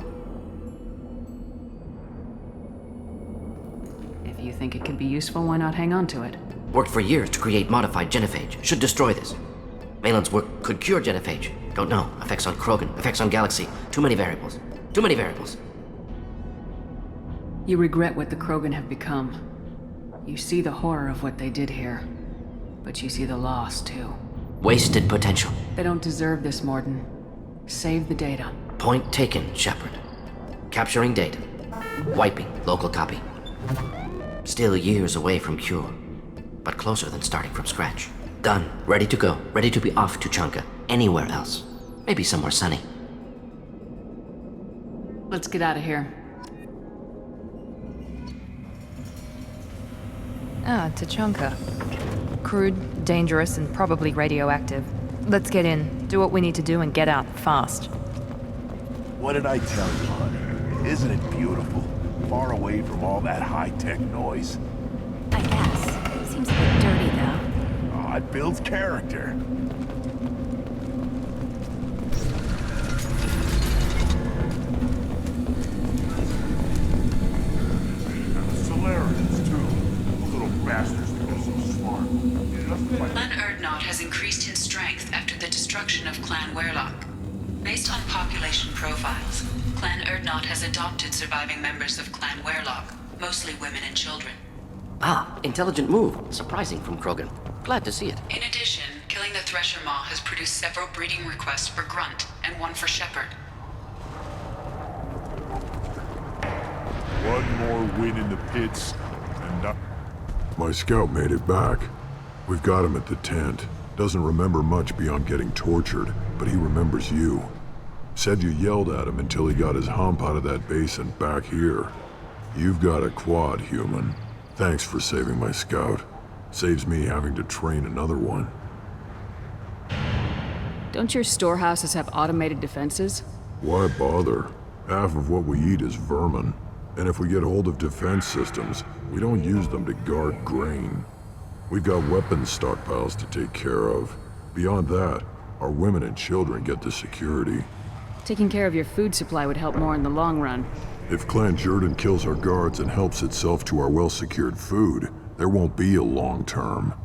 If you think it could be useful, why not hang on to it? Worked for years to create modified genophage. Should destroy this. Malin's work could cure genophage. Don't know. Effects on Krogan, effects on Galaxy. Too many variables. Too many variables. You regret what the Krogan have become. You see the horror of what they did here. But you see the loss, too. Wasted potential. They don't deserve this, Morden. Save the data. Point taken, Shepard. Capturing data. Wiping local copy. Still years away from cure. But closer than starting from scratch. Done. Ready to go. Ready to be off to Chanka. Anywhere else. Maybe somewhere sunny. Let's get out of here. Ah, Tachanka. Crude, dangerous, and probably radioactive. Let's get in, do what we need to do, and get out fast. What did I tell you, honey? Isn't it beautiful? Far away from all that high-tech noise. I guess. Seems a bit dirty, though. Oh, it builds character. Solarians, too. Those little bastards think they're so smart. Clan Urdnot has increased in strength after the destruction of Clan Werlock. Based on population profiles, Clan Urdnot has adopted surviving members of Clan Werlock, mostly women and children. Ah, intelligent move. Surprising from Krogan. Glad to see it. In addition, killing the Thresher Maw has produced several breeding requests for Grunt and one for Shepard. One more win in the pits, and My scout made it back. We've got him at the tent. Doesn't remember much beyond getting tortured, but he remembers you. Said you yelled at him until he got his hump out of that basin back here. You've got a quad, human. Thanks for saving my scout. Saves me having to train another one. Don't your storehouses have automated defenses? Why bother? Half of what we eat is vermin. And if we get hold of defense systems, we don't use them to guard grain. We've got weapons stockpiles to take care of. Beyond that, our women and children get the security. Taking care of your food supply would help more in the long run. If Clan Jordan kills our guards and helps itself to our well-secured food, there won't be a long term.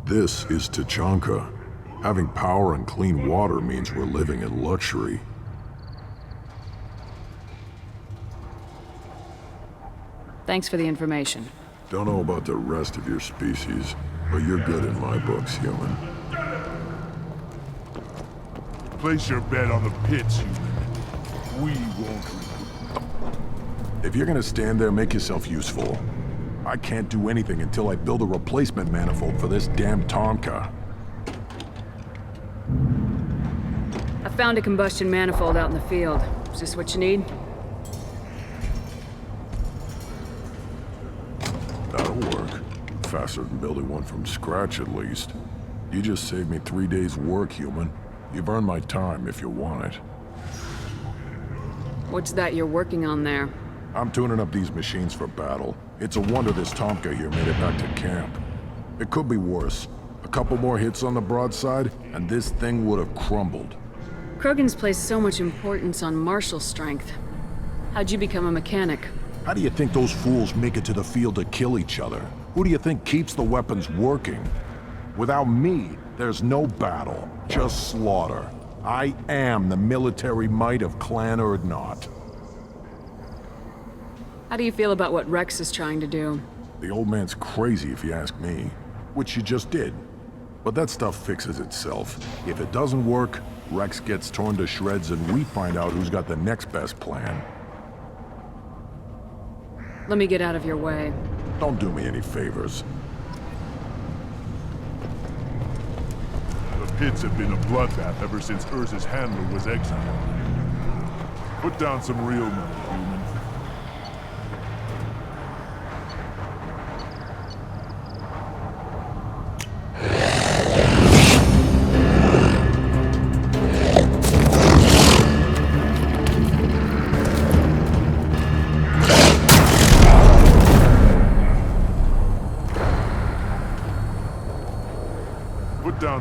This is Tachanka. Having power and clean water means we're living in luxury. Thanks for the information. Don't know about the rest of your species, but you're good in my books, human. place your bet on the pits, human. We won't regret. If you're gonna stand there, make yourself useful. I can't do anything until I build a replacement manifold for this damn Tonka. I found a combustion manifold out in the field. Is this what you need? That'll work. Faster than building one from scratch, at least. You just saved me 3 days' work, human. You've earned my time if you want it. What's that you're working on there? I'm tuning up these machines for battle. It's a wonder this Tonka here made it back to camp. It could be worse. A couple more hits on the broadside, and this thing would have crumbled. Krogan's placed so much importance on martial strength. How'd you become a mechanic? How do you think those fools make it to the field to kill each other? Who do you think keeps the weapons working? Without me, there's no battle, just slaughter. I am the military might of Clan Urdnot. How do you feel about what Rex is trying to do? The old man's crazy if you ask me, which you just did. But that stuff fixes itself. If it doesn't work, Rex gets torn to shreds and we find out who's got the next best plan. Let me get out of your way. Don't do me any favors. The pits have been a bloodbath ever since Urza's handler was exiled. Put down some real money, human.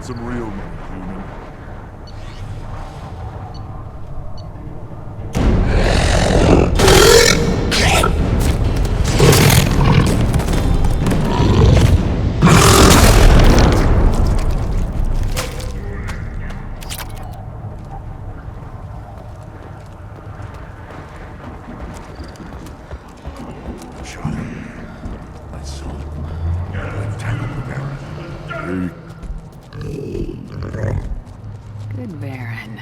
some real money, human. Good Baron.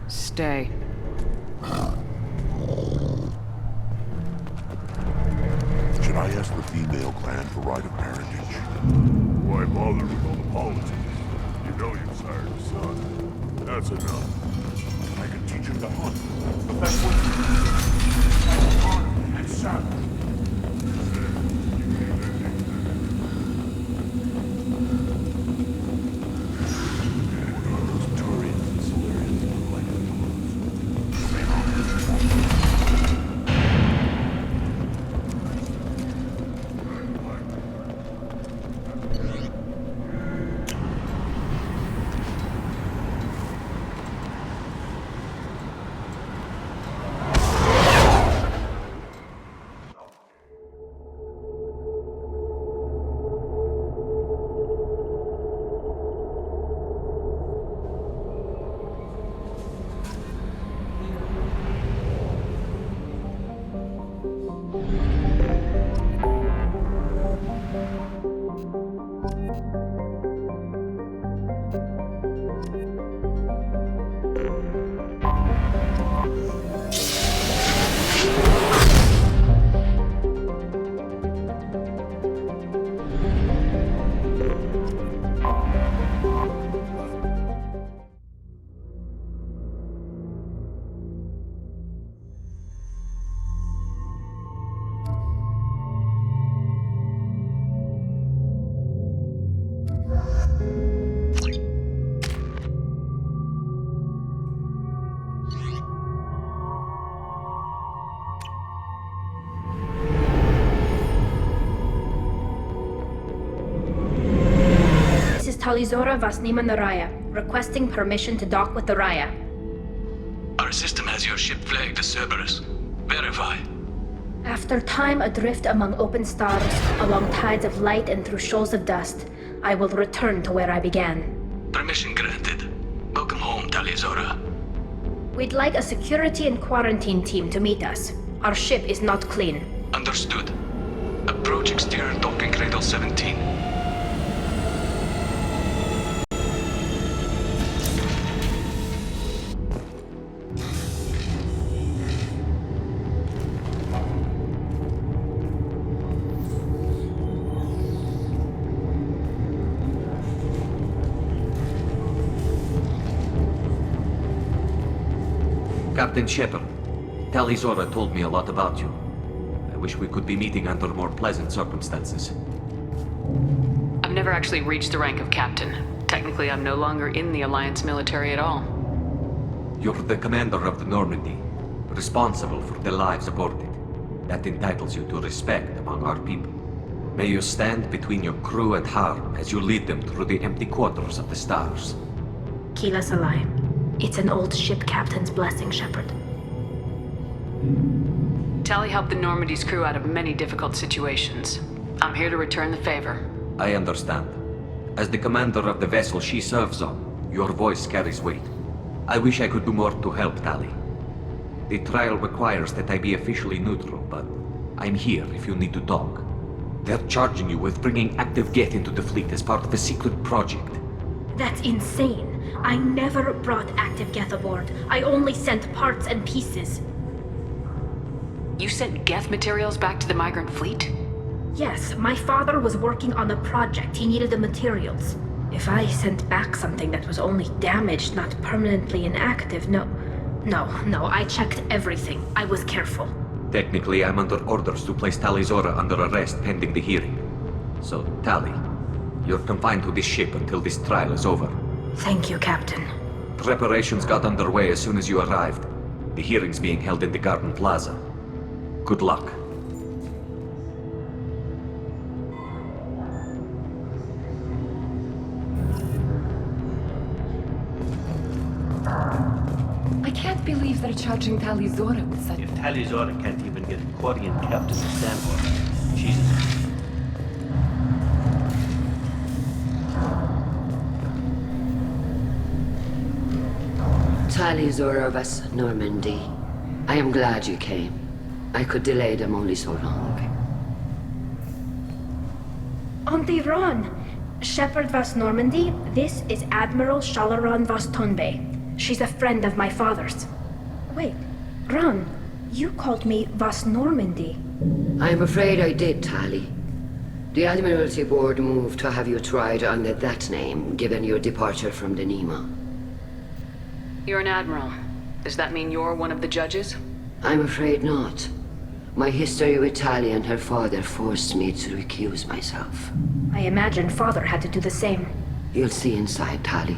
Stay. Should I ask the female clan for right of parentage? Why bother with all the politics? You know you've sired a son. That's enough. I can teach him to hunt. The best way to honor and savage. Tali Zorre was nemen the Raya, requesting permission to dock with the Raya. Our system has your ship flagged as Cerberus. Verify. After time adrift among open stars, along tides of light and through shoals of dust, I will return to where I began. Permission granted. Welcome home, Tali Zorre. We'd like a security and quarantine team to meet us. Our ship is not clean. Understood. Approach exterior docking cradle 17. Captain Shepard, Tali Zorre told me a lot about you. I wish we could be meeting under more pleasant circumstances. I've never actually reached the rank of captain. Technically, I'm no longer in the Alliance military at all. You're the commander of the Normandy, responsible for the lives aborted. That entitles you to respect among our people. May you stand between your crew and harm as you lead them through the empty quarters of the stars. Keep us alive. It's an old ship captain's blessing, Shepard. Tali helped the Normandy's crew out of many difficult situations. I'm here to return the favor. I understand. As the commander of the vessel she serves on, your voice carries weight. I wish I could do more to help Tali. The trial requires that I be officially neutral, but I'm here if you need to talk. They're charging you with bringing active Geth into the fleet as part of a secret project. That's insane. I never brought active Geth aboard. I only sent parts and pieces. You sent Geth materials back to the migrant fleet? Yes, my father was working on a project. He needed the materials. If I sent back something that was only damaged, not permanently inactive, no, I checked everything. I was careful. Technically, I'm under orders to place Tali Zorre under arrest pending the hearing. So, Tali, you're confined to this ship until this trial is over. Thank you, Captain. Preparations got underway as soon as you arrived. The hearing's being held in the Garden Plaza. Good luck. can't believe they're charging Tali Zorre with such... If Tali Zorre can't even get a Quarian captain to stand for her, she's... Tali Zorre vas Normandy. I am glad you came. I could delay them only so long. Auntie Ron! Shepard vas Normandy, this is Admiral Shalaron vas Tonbe. She's a friend of my father's. Wait, Ron, you called me vas Normandy. I'm afraid I did, Tali. The Admiralty Board moved to have you tried under that name, given your departure from the Nima. You're an admiral. Does that mean you're one of the judges? I'm afraid not. My history with Tali and her father forced me to recuse myself. I imagine father had to do the same. You'll see inside, Tali.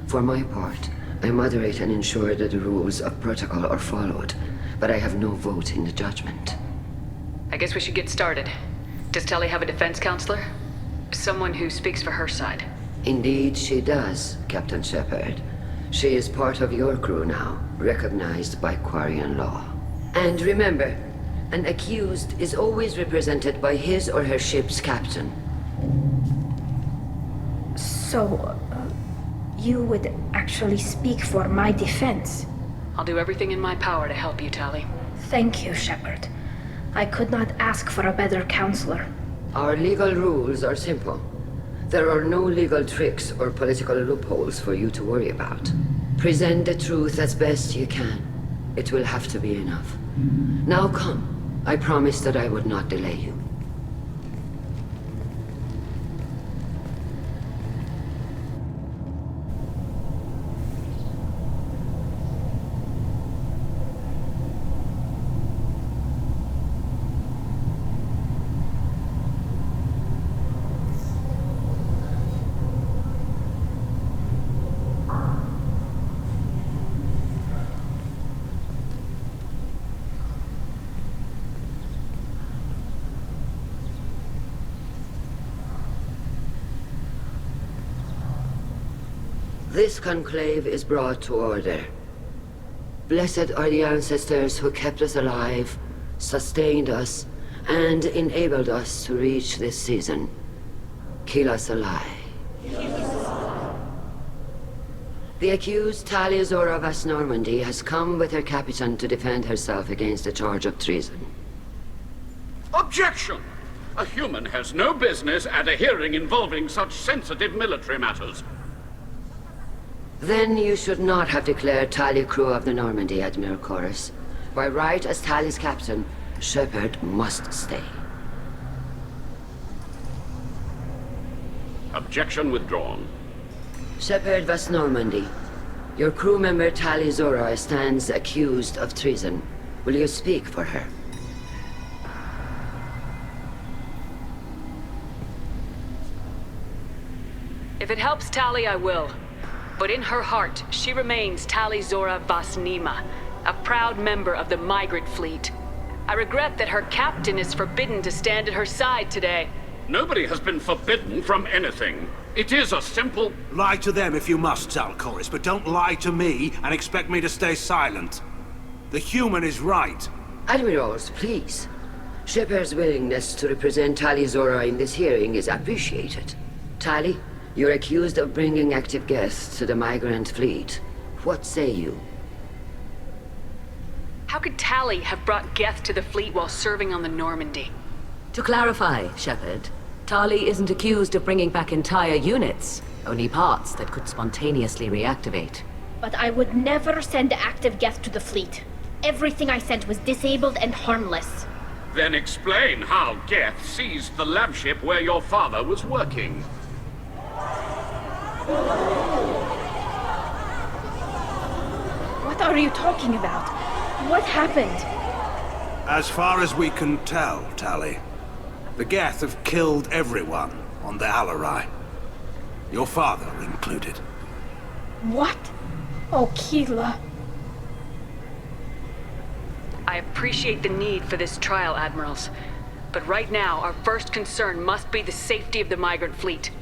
For my part, I moderate and ensure that the rules of protocol are followed, but I have no vote in the judgment. I guess we should get started. Does Tali have a defense counselor? Someone who speaks for her side? Indeed she does, Captain Shepard. She is part of your crew now, recognized by Quarian law. And remember, an accused is always represented by his or her ship's captain. So, you would actually speak for my defense? I'll do everything in my power to help you, Tali. Thank you, Shepard. I could not ask for a better counselor. Our legal rules are simple. There are no legal tricks or political loopholes for you to worry about. Present the truth as best you can. It will have to be enough. Now come. I promised that I would not delay you. This conclave is brought to order. Blessed are the ancestors who kept us alive, sustained us, and enabled us to reach this season. Kila Salai. The accused Tali Zorre vas Normandy has come with her captain to defend herself against a charge of treason. Objection! A human has no business at a hearing involving such sensitive military matters. Then you should not have declared Tali crew of the Normandy, Admiral Chorus. By right as Tali's captain, Shepard must stay. Objection withdrawn. Shepard vas Normandy. Your crew member Tali Zorre stands accused of treason. Will you speak for her? If it helps Tali, I will. But in her heart, she remains Tali Zorre vas Nima, a proud member of the migrant fleet. I regret that her captain is forbidden to stand at her side today. Nobody has been forbidden from anything. It is a simple... Lie to them if you must, Chorus, but don't lie to me and expect me to stay silent. The human is right. Admirals, please. Shepard's willingness to represent Tali Zorre in this hearing is appreciated. Tali, you're accused of bringing active guests to the migrant fleet. What say you? How could Tali have brought Geth to the fleet while serving on the Normandy? To clarify, Shepard, Tali isn't accused of bringing back entire units, only parts that could spontaneously reactivate. But I would never send active Geth to the fleet. Everything I sent was disabled and harmless. Then explain how Geth seized the lab ship where your father was working. What are you talking about? What happened? As far as we can tell, Tali, the Geth have killed everyone on the Alarai. Your father included. What? Oh, Kila. I appreciate the need for this trial, Admirals. But right now, our first concern must be the safety of the migrant fleet.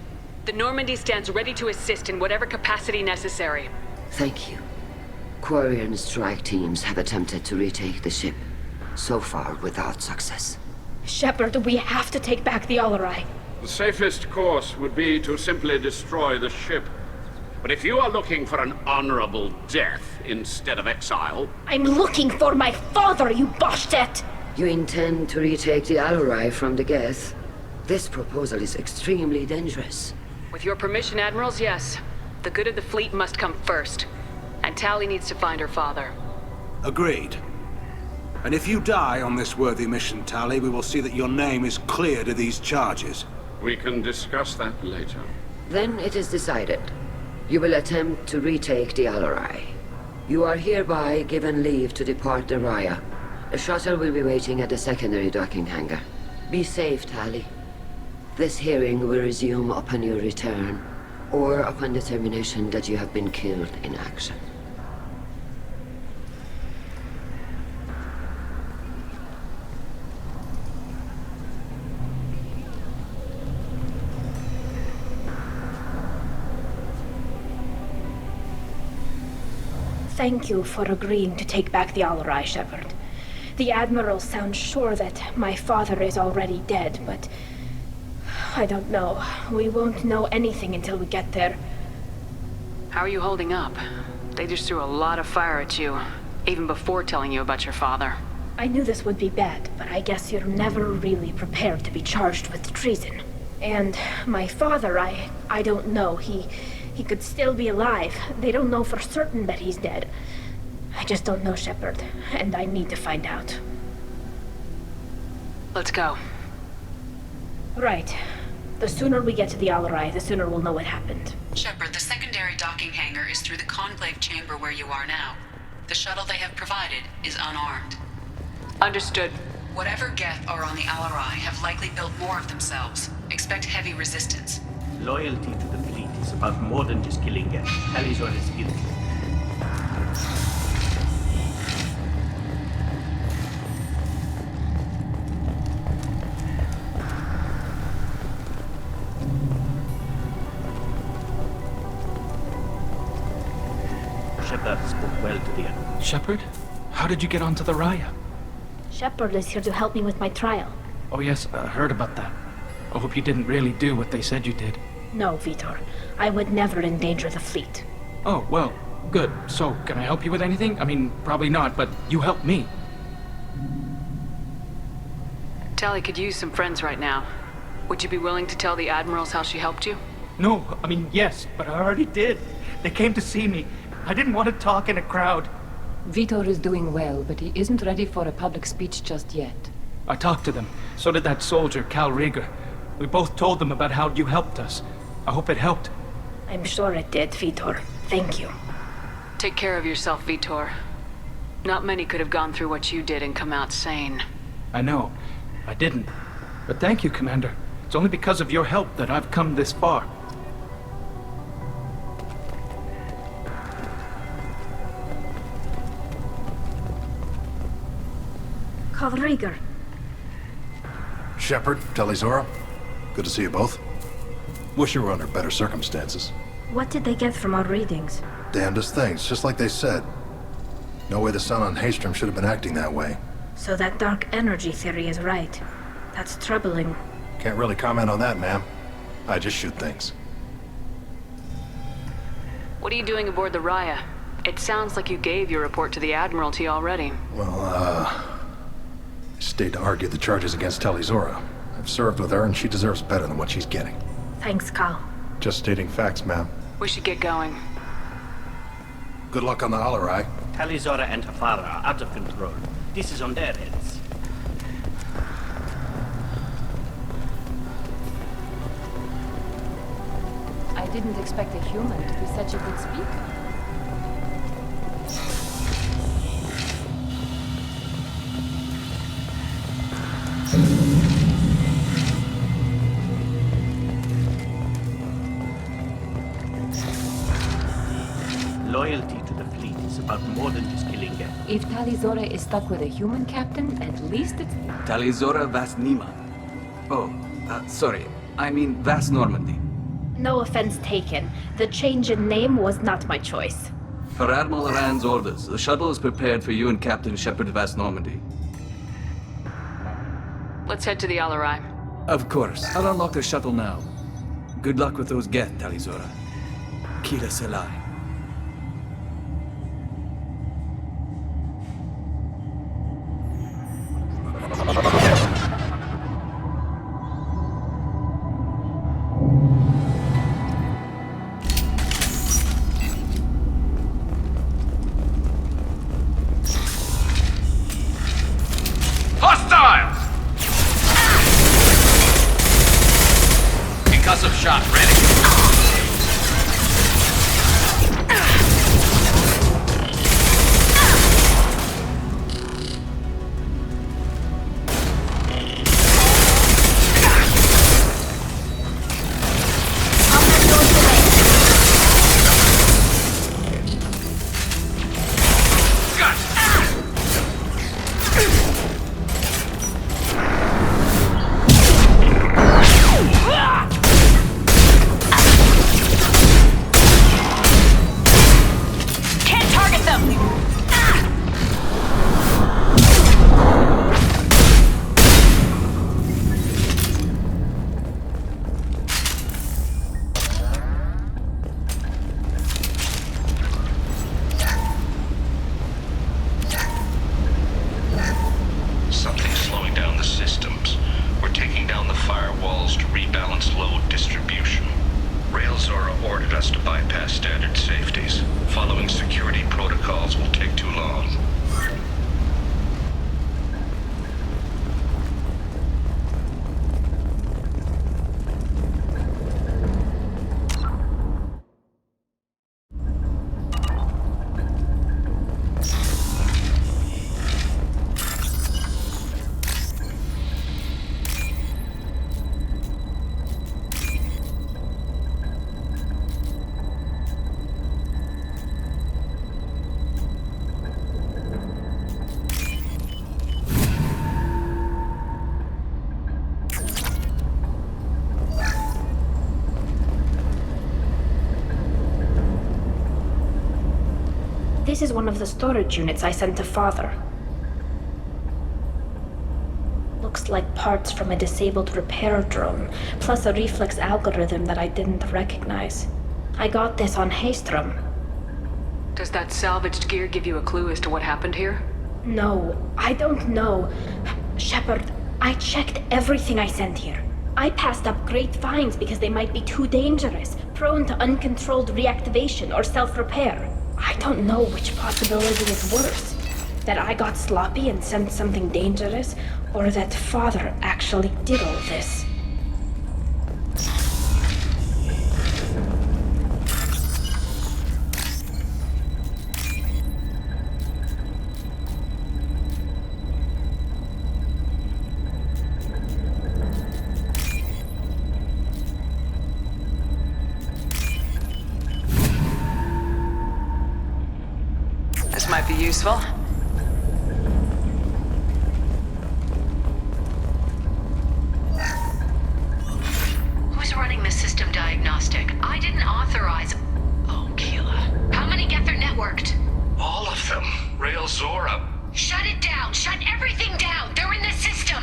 The Normandy stands ready to assist in whatever capacity necessary. Thank you. Quarian strike teams have attempted to retake the ship, so far without success. Shepard, we have to take back the Alarai. The safest course would be to simply destroy the ship. But if you are looking for an honorable death instead of exile... I'm looking for my father, you bastet! You intend to retake the Alarai from the Geth? This proposal is extremely dangerous. With your permission, Admirals, yes. The good of the fleet must come first. And Tali needs to find her father. Agreed. And if you die on this worthy mission, Tali, we will see that your name is cleared of these charges. We can discuss that later. Then it is decided. You will attempt to retake the Alarai. You are hereby given leave to depart the Raya. A shuttle will be waiting at the secondary docking hangar. Be safe, Tali. This hearing will resume upon your return, or upon determination that you have been killed in action. Thank you for agreeing to take back the Alarai, Shepard. The Admiral sounds sure that my father is already dead, but... I don't know. We won't know anything until we get there. How are you holding up? They just threw a lot of fire at you, even before telling you about your father. I knew this would be bad, but I guess you're never really prepared to be charged with treason. And my father, I don't know. He could still be alive. They don't know for certain that he's dead. I just don't know, Shepard, and I need to find out. Let's go. Right. The sooner we get to the Alarai, the sooner we'll know what happened. Shepard, the secondary docking hangar is through the conclave chamber where you are now. The shuttle they have provided is unarmed. Understood. Whatever Geth are on the Alarai have likely built more of themselves. Expect heavy resistance. Loyalty to the fleet is about more than just killing Geth. Tali Zorre is guilty. Shepard spoke well to the Admiral. Shepard? How did you get onto the Raya? Shepard is here to help me with my trial. Oh yes, I heard about that. I hope you didn't really do what they said you did. No, Vitor. I would never endanger the fleet. Oh, well, good. So, can I help you with anything? I mean, probably not, but you helped me. Tali could use some friends right now. Would you be willing to tell the Admirals how she helped you? No, I mean, yes, but I already did. They came to see me. I didn't want to talk in a crowd. Vitor is doing well, but he isn't ready for a public speech just yet. I talked to them. So did that soldier, Cal Rieger. We both told them about how you helped us. I hope it helped. I'm sure it did, Vitor. Thank you. Take care of yourself, Vitor. Not many could have gone through what you did and come out sane. I know. I didn't. But thank you, Commander. It's only because of your help that I've come this far. Cal Rieger. Shepard, Tali Zorre. Good to see you both. Wish you were under better circumstances. What did they get from our readings? Damnedest things, just like they said. No way the sun on Haystrom should have been acting that way. So that dark energy theory is right. That's troubling. Can't really comment on that, ma'am. I just shoot things. What are you doing aboard the Raya? It sounds like you gave your report to the Admiralty already. Well, I stayed to argue the charges against Tali Zorre. I've served with her, and she deserves better than what she's getting. Thanks, Cal. Just stating facts, ma'am. We should get going. Good luck on the Alarai. Tali Zorre and her father are out of control. This is on their heads. I didn't expect a human to be such a good speaker. Loyalty to the fleet is about more than just killing Geth. If Tali Zorre is stuck with a human captain, at least it's... Tali Zorre Vas Nima. Oh, sorry. I mean Vas Normandy. No offense taken. The change in name was not my choice. Per Admiral Rand's orders, the shuttle is prepared for you and Captain Shepard Vast Normandy. Let's head to the Alarai. Of course. I'll unlock the shuttle now. Good luck with those geth, Tali Zorre. Kila Selai. Hostiles! Concussive shot ready. This is one of the storage units I sent to Father. Looks like parts from a disabled repair drone, plus a reflex algorithm that I didn't recognize. I got this on Haystrom. Does that salvaged gear give you a clue as to what happened here? No, I don't know. Shepard, I checked everything I sent here. I passed up great finds because they might be too dangerous, prone to uncontrolled reactivation or self-repair. I don't know which possibility is worse. That I got sloppy and sent something dangerous, or that Father actually did all this. This might be useful. Who's running the system diagnostic? I didn't authorize. Oh, Keela. How many Geth are networked? All of them. Rail Zorre. Shut it down! Shut everything down! They're in the system!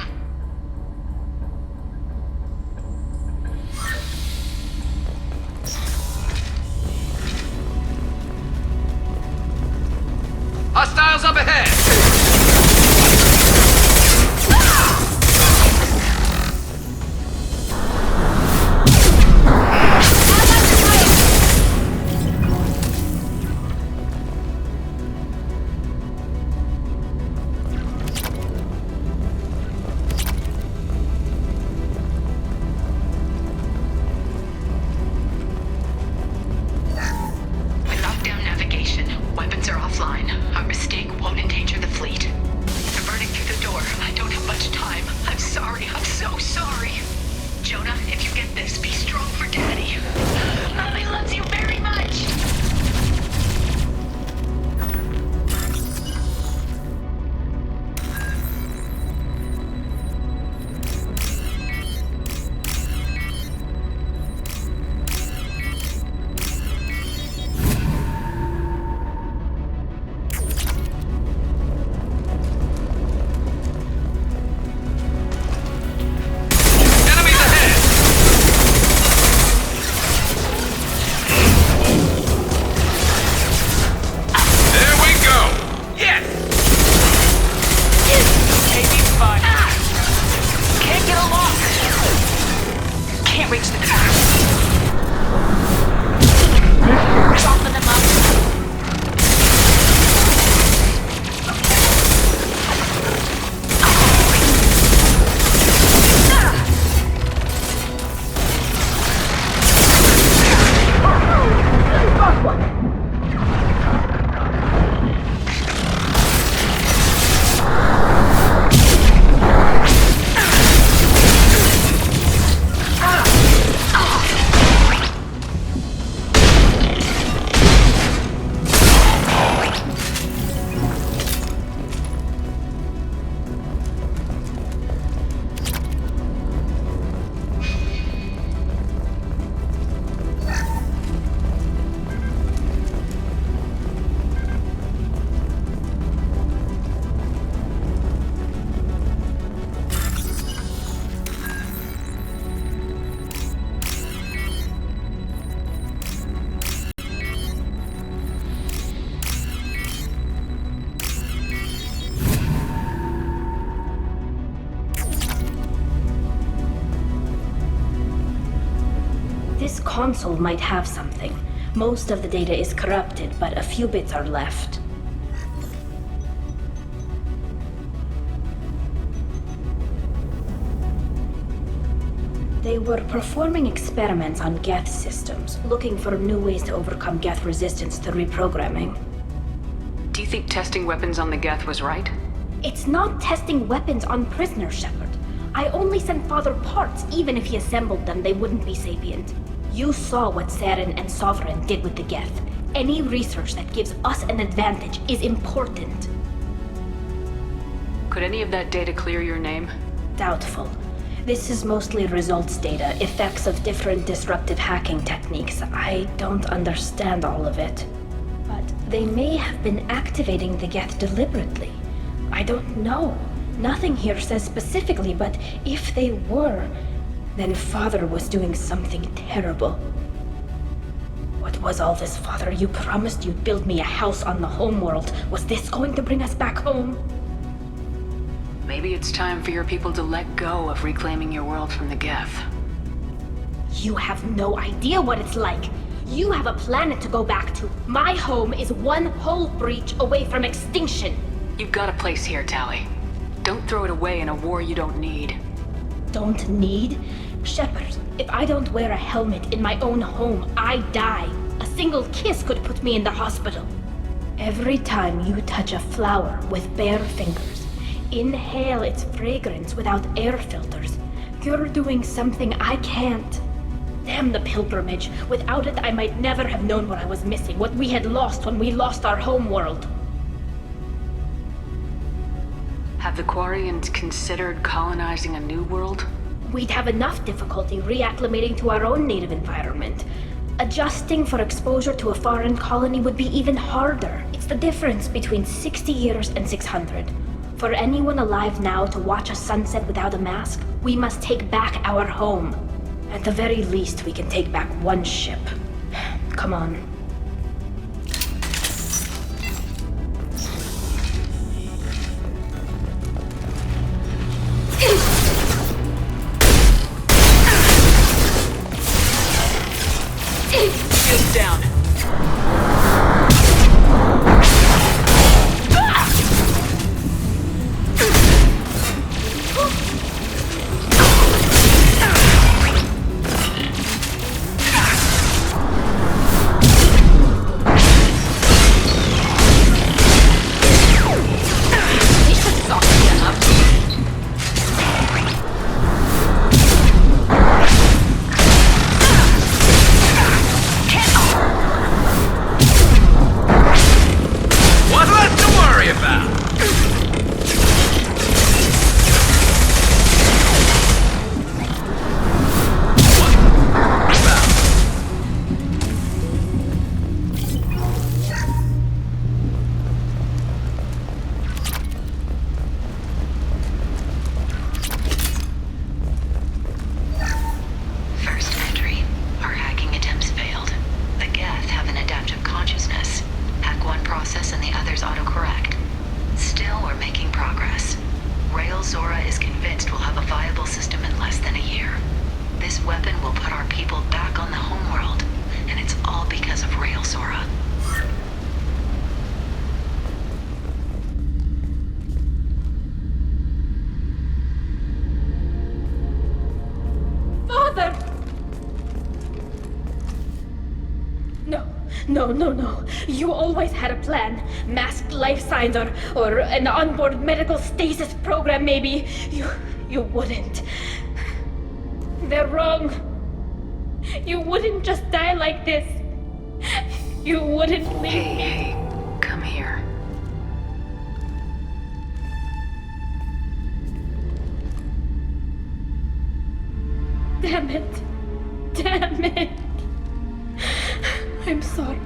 Hostiles up ahead! console might have something. Most of the data is corrupted, but a few bits are left. They were performing experiments on Geth systems, looking for new ways to overcome Geth resistance to reprogramming. Do you think testing weapons on the Geth was right? It's not testing weapons on prisoners, Shepard. I only sent Father parts. Even if he assembled them, they wouldn't be sapient. You saw what Saren and Sovereign did with the Geth. Any research that gives us an advantage is important. Could any of that data clear your name? Doubtful. This is mostly results data, effects of different disruptive hacking techniques. I don't understand all of it. But they may have been activating the Geth deliberately. I don't know. Nothing here says specifically, but if they were, then Father was doing something terrible. What was all this, Father? You promised you'd build me a house on the homeworld. Was this going to bring us back home? Maybe it's time for your people to let go of reclaiming your world from the Geth. You have no idea what it's like. You have a planet to go back to. My home is one hull breach away from extinction. You've got a place here, Tali. Don't throw it away in a war you don't need. Don't need? Shepard, if I don't wear a helmet in my own home, I die. A single kiss could put me in the hospital. Every time you touch a flower with bare fingers, inhale its fragrance without air filters, you're doing something I can't. Damn the pilgrimage. Without it, I might never have known what I was missing, what we had lost when we lost our homeworld. Have the Quarians considered colonizing a new world? We'd have enough difficulty reacclimating to our own native environment. Adjusting for exposure to a foreign colony would be even harder. It's the difference between 60 years and 600. For anyone alive now to watch a sunset without a mask, we must take back our home. At the very least, we can take back one ship. Come on. Shields down. No. You always had a plan. Masked life signs or an onboard medical stasis program, maybe. You wouldn't. They're wrong. You wouldn't just die like this. You wouldn't leave me. Hey, come here. Damn it. I'm sorry.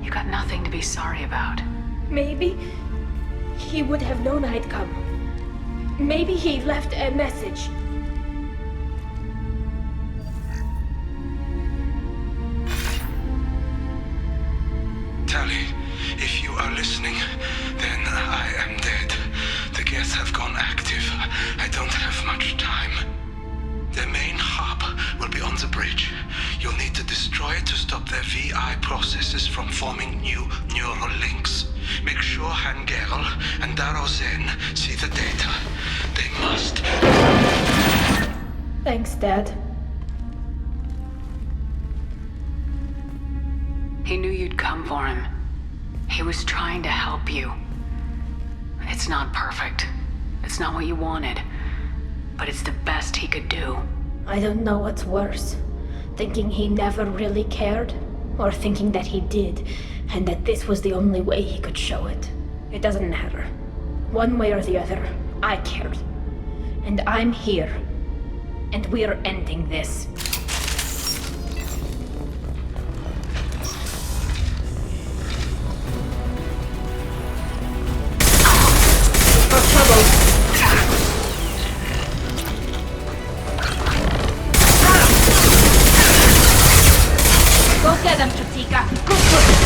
You got nothing to be sorry about. Maybe he would have known I'd come. Maybe he left a message. Tali, if you are listening, then I am dead. The Geth have gone active. I don't have much time. The main hub will be on the bridge. processes from forming new neural links. Make sure Hangel and Darozen see the data. They must. Thanks, Dad. He knew you'd come for him. He was trying to help you. It's not perfect. It's not what you wanted. But it's the best he could do. I don't know what's worse. Thinking he never really cared, or thinking that he did, and that this was the only way he could show it. It doesn't matter. One way or the other, I cared. And I'm here. And we're ending this. For trouble. Go get him, Chatika. Go for it.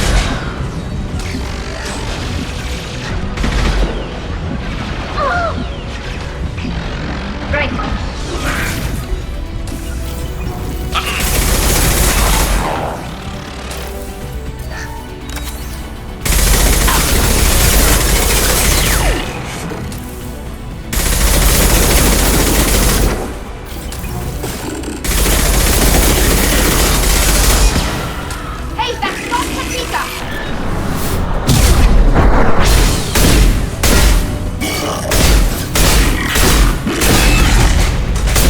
Right. Hey, that's not Chatika.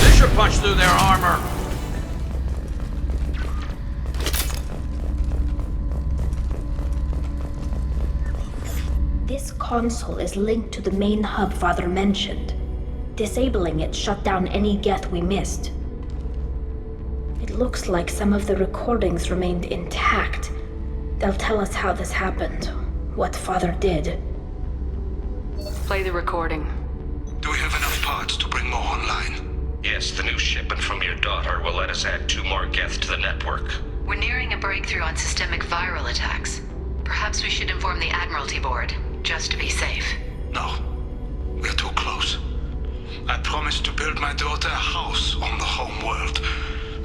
They should punch through their armor. This console is linked to the main hub Father mentioned. Disabling it shut down any geth we missed. It looks like some of the recordings remained intact. They'll tell us how this happened, what Father did. Play the recording. Do we have enough parts to bring more online? Yes, the new shipment from your daughter will let us add 2 more geth to the network. We're nearing a breakthrough on systemic viral attacks. Perhaps we should inform the Admiralty Board, just to be safe. No. We're too close. I promised to build my daughter a house on the home world.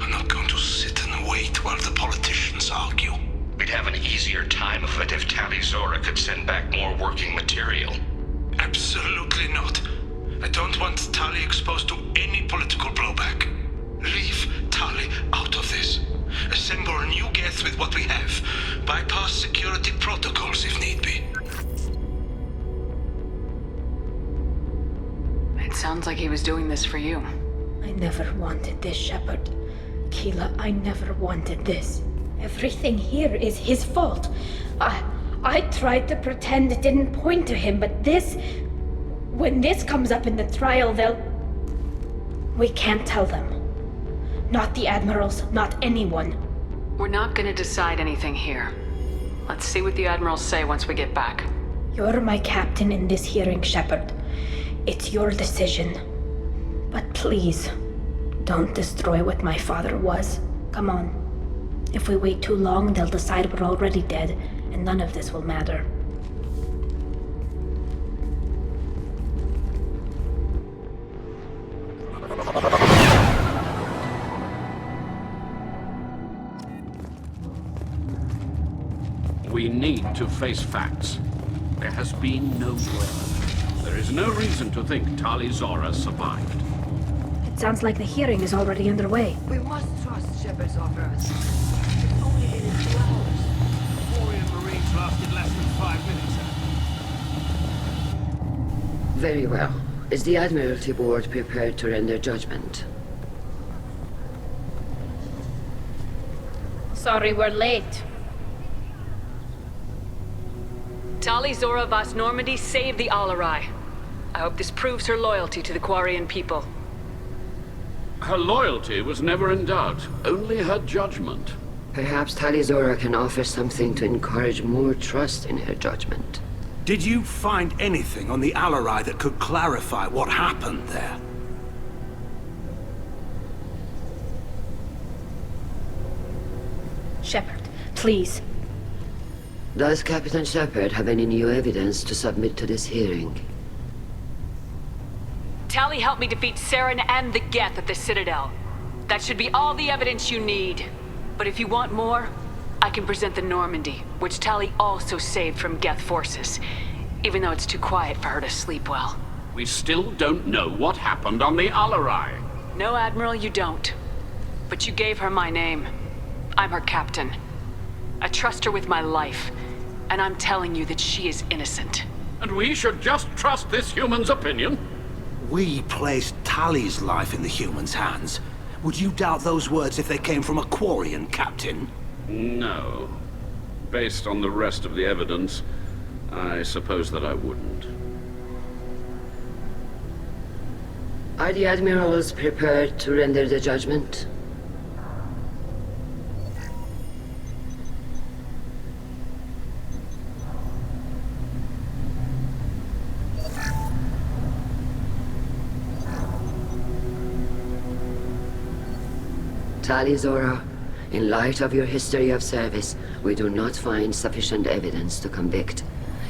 I'm not going to sit and wait while the politicians argue. We'd have an easier time of it if Tali Zorre could send back more working material. Absolutely not. I don't want Tali exposed to any political blowback. Leave Tali out of this. Assemble a new geth with what we have. Bypass security protocols if need be. It sounds like he was doing this for you. I never wanted this, Shepard. Keela, I never wanted this. Everything here is his fault. I tried to pretend it didn't point to him, but this... When this comes up in the trial, they'll... We can't tell them. Not the admirals, not anyone. We're not gonna decide anything here. Let's see what the admirals say once we get back. You're my captain in this hearing, Shepard. It's your decision. But please, don't destroy what my father was. Come on. If we wait too long, they'll decide we're already dead, and none of this will matter. We need to face facts. There has been no blood. There is no reason to think Tali Zorre survived. It sounds like the hearing is already underway. We must trust Shepard's offers. It's only been 2 hours. Warrior Marines lasted less than 5 minutes. Very well. Is the Admiralty Board prepared to render judgment? Sorry we're late. Tali Zorre Vas Normandy saved the Alarai. I hope this proves her loyalty to the Quarian people. Her loyalty was never in doubt, only her judgment. Perhaps Tali Zorre can offer something to encourage more trust in her judgment. Did you find anything on the Alarai that could clarify what happened there? Shepard, please. Does Captain Shepard have any new evidence to submit to this hearing? Tali helped me defeat Saren and the Geth at the Citadel. That should be all the evidence you need. But if you want more, I can present the Normandy, which Tali also saved from Geth forces, even though it's too quiet for her to sleep well. We still don't know what happened on the Alarai. No, Admiral, you don't. But you gave her my name. I'm her captain. I trust her with my life, and I'm telling you that she is innocent. And we should just trust this human's opinion? We placed Tali's life in the human's hands. Would you doubt those words if they came from a Quarian, Captain? No. Based on the rest of the evidence, I suppose that I wouldn't. Are the admirals prepared to render the judgment? Tali Zorre, in light of your history of service, we do not find sufficient evidence to convict.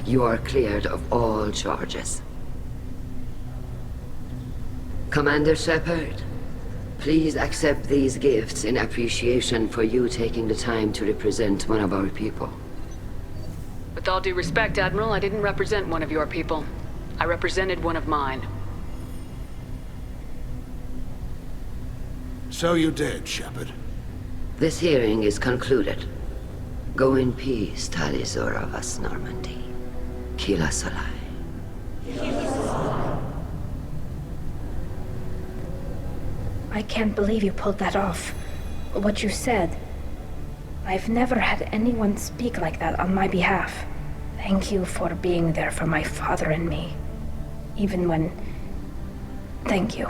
You are cleared of all charges. Commander Shepard, please accept these gifts in appreciation for you taking the time to represent one of our people. With all due respect, Admiral, I didn't represent one of your people. I represented one of mine. So you did, Shepard. This hearing is concluded. Go in peace, Tali Zorre vas Normandy. Kila Solai. I can't believe you pulled that off. What you said. I've never had anyone speak like that on my behalf. Thank you for being there for my father and me. Even when... Thank you.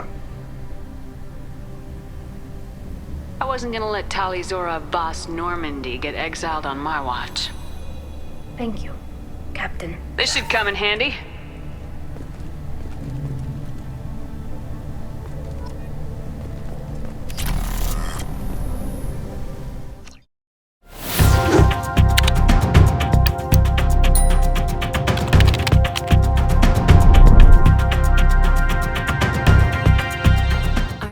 I wasn't gonna let Tali Zorre vas Normandy get exiled on my watch. Thank you, Captain. This should come in handy.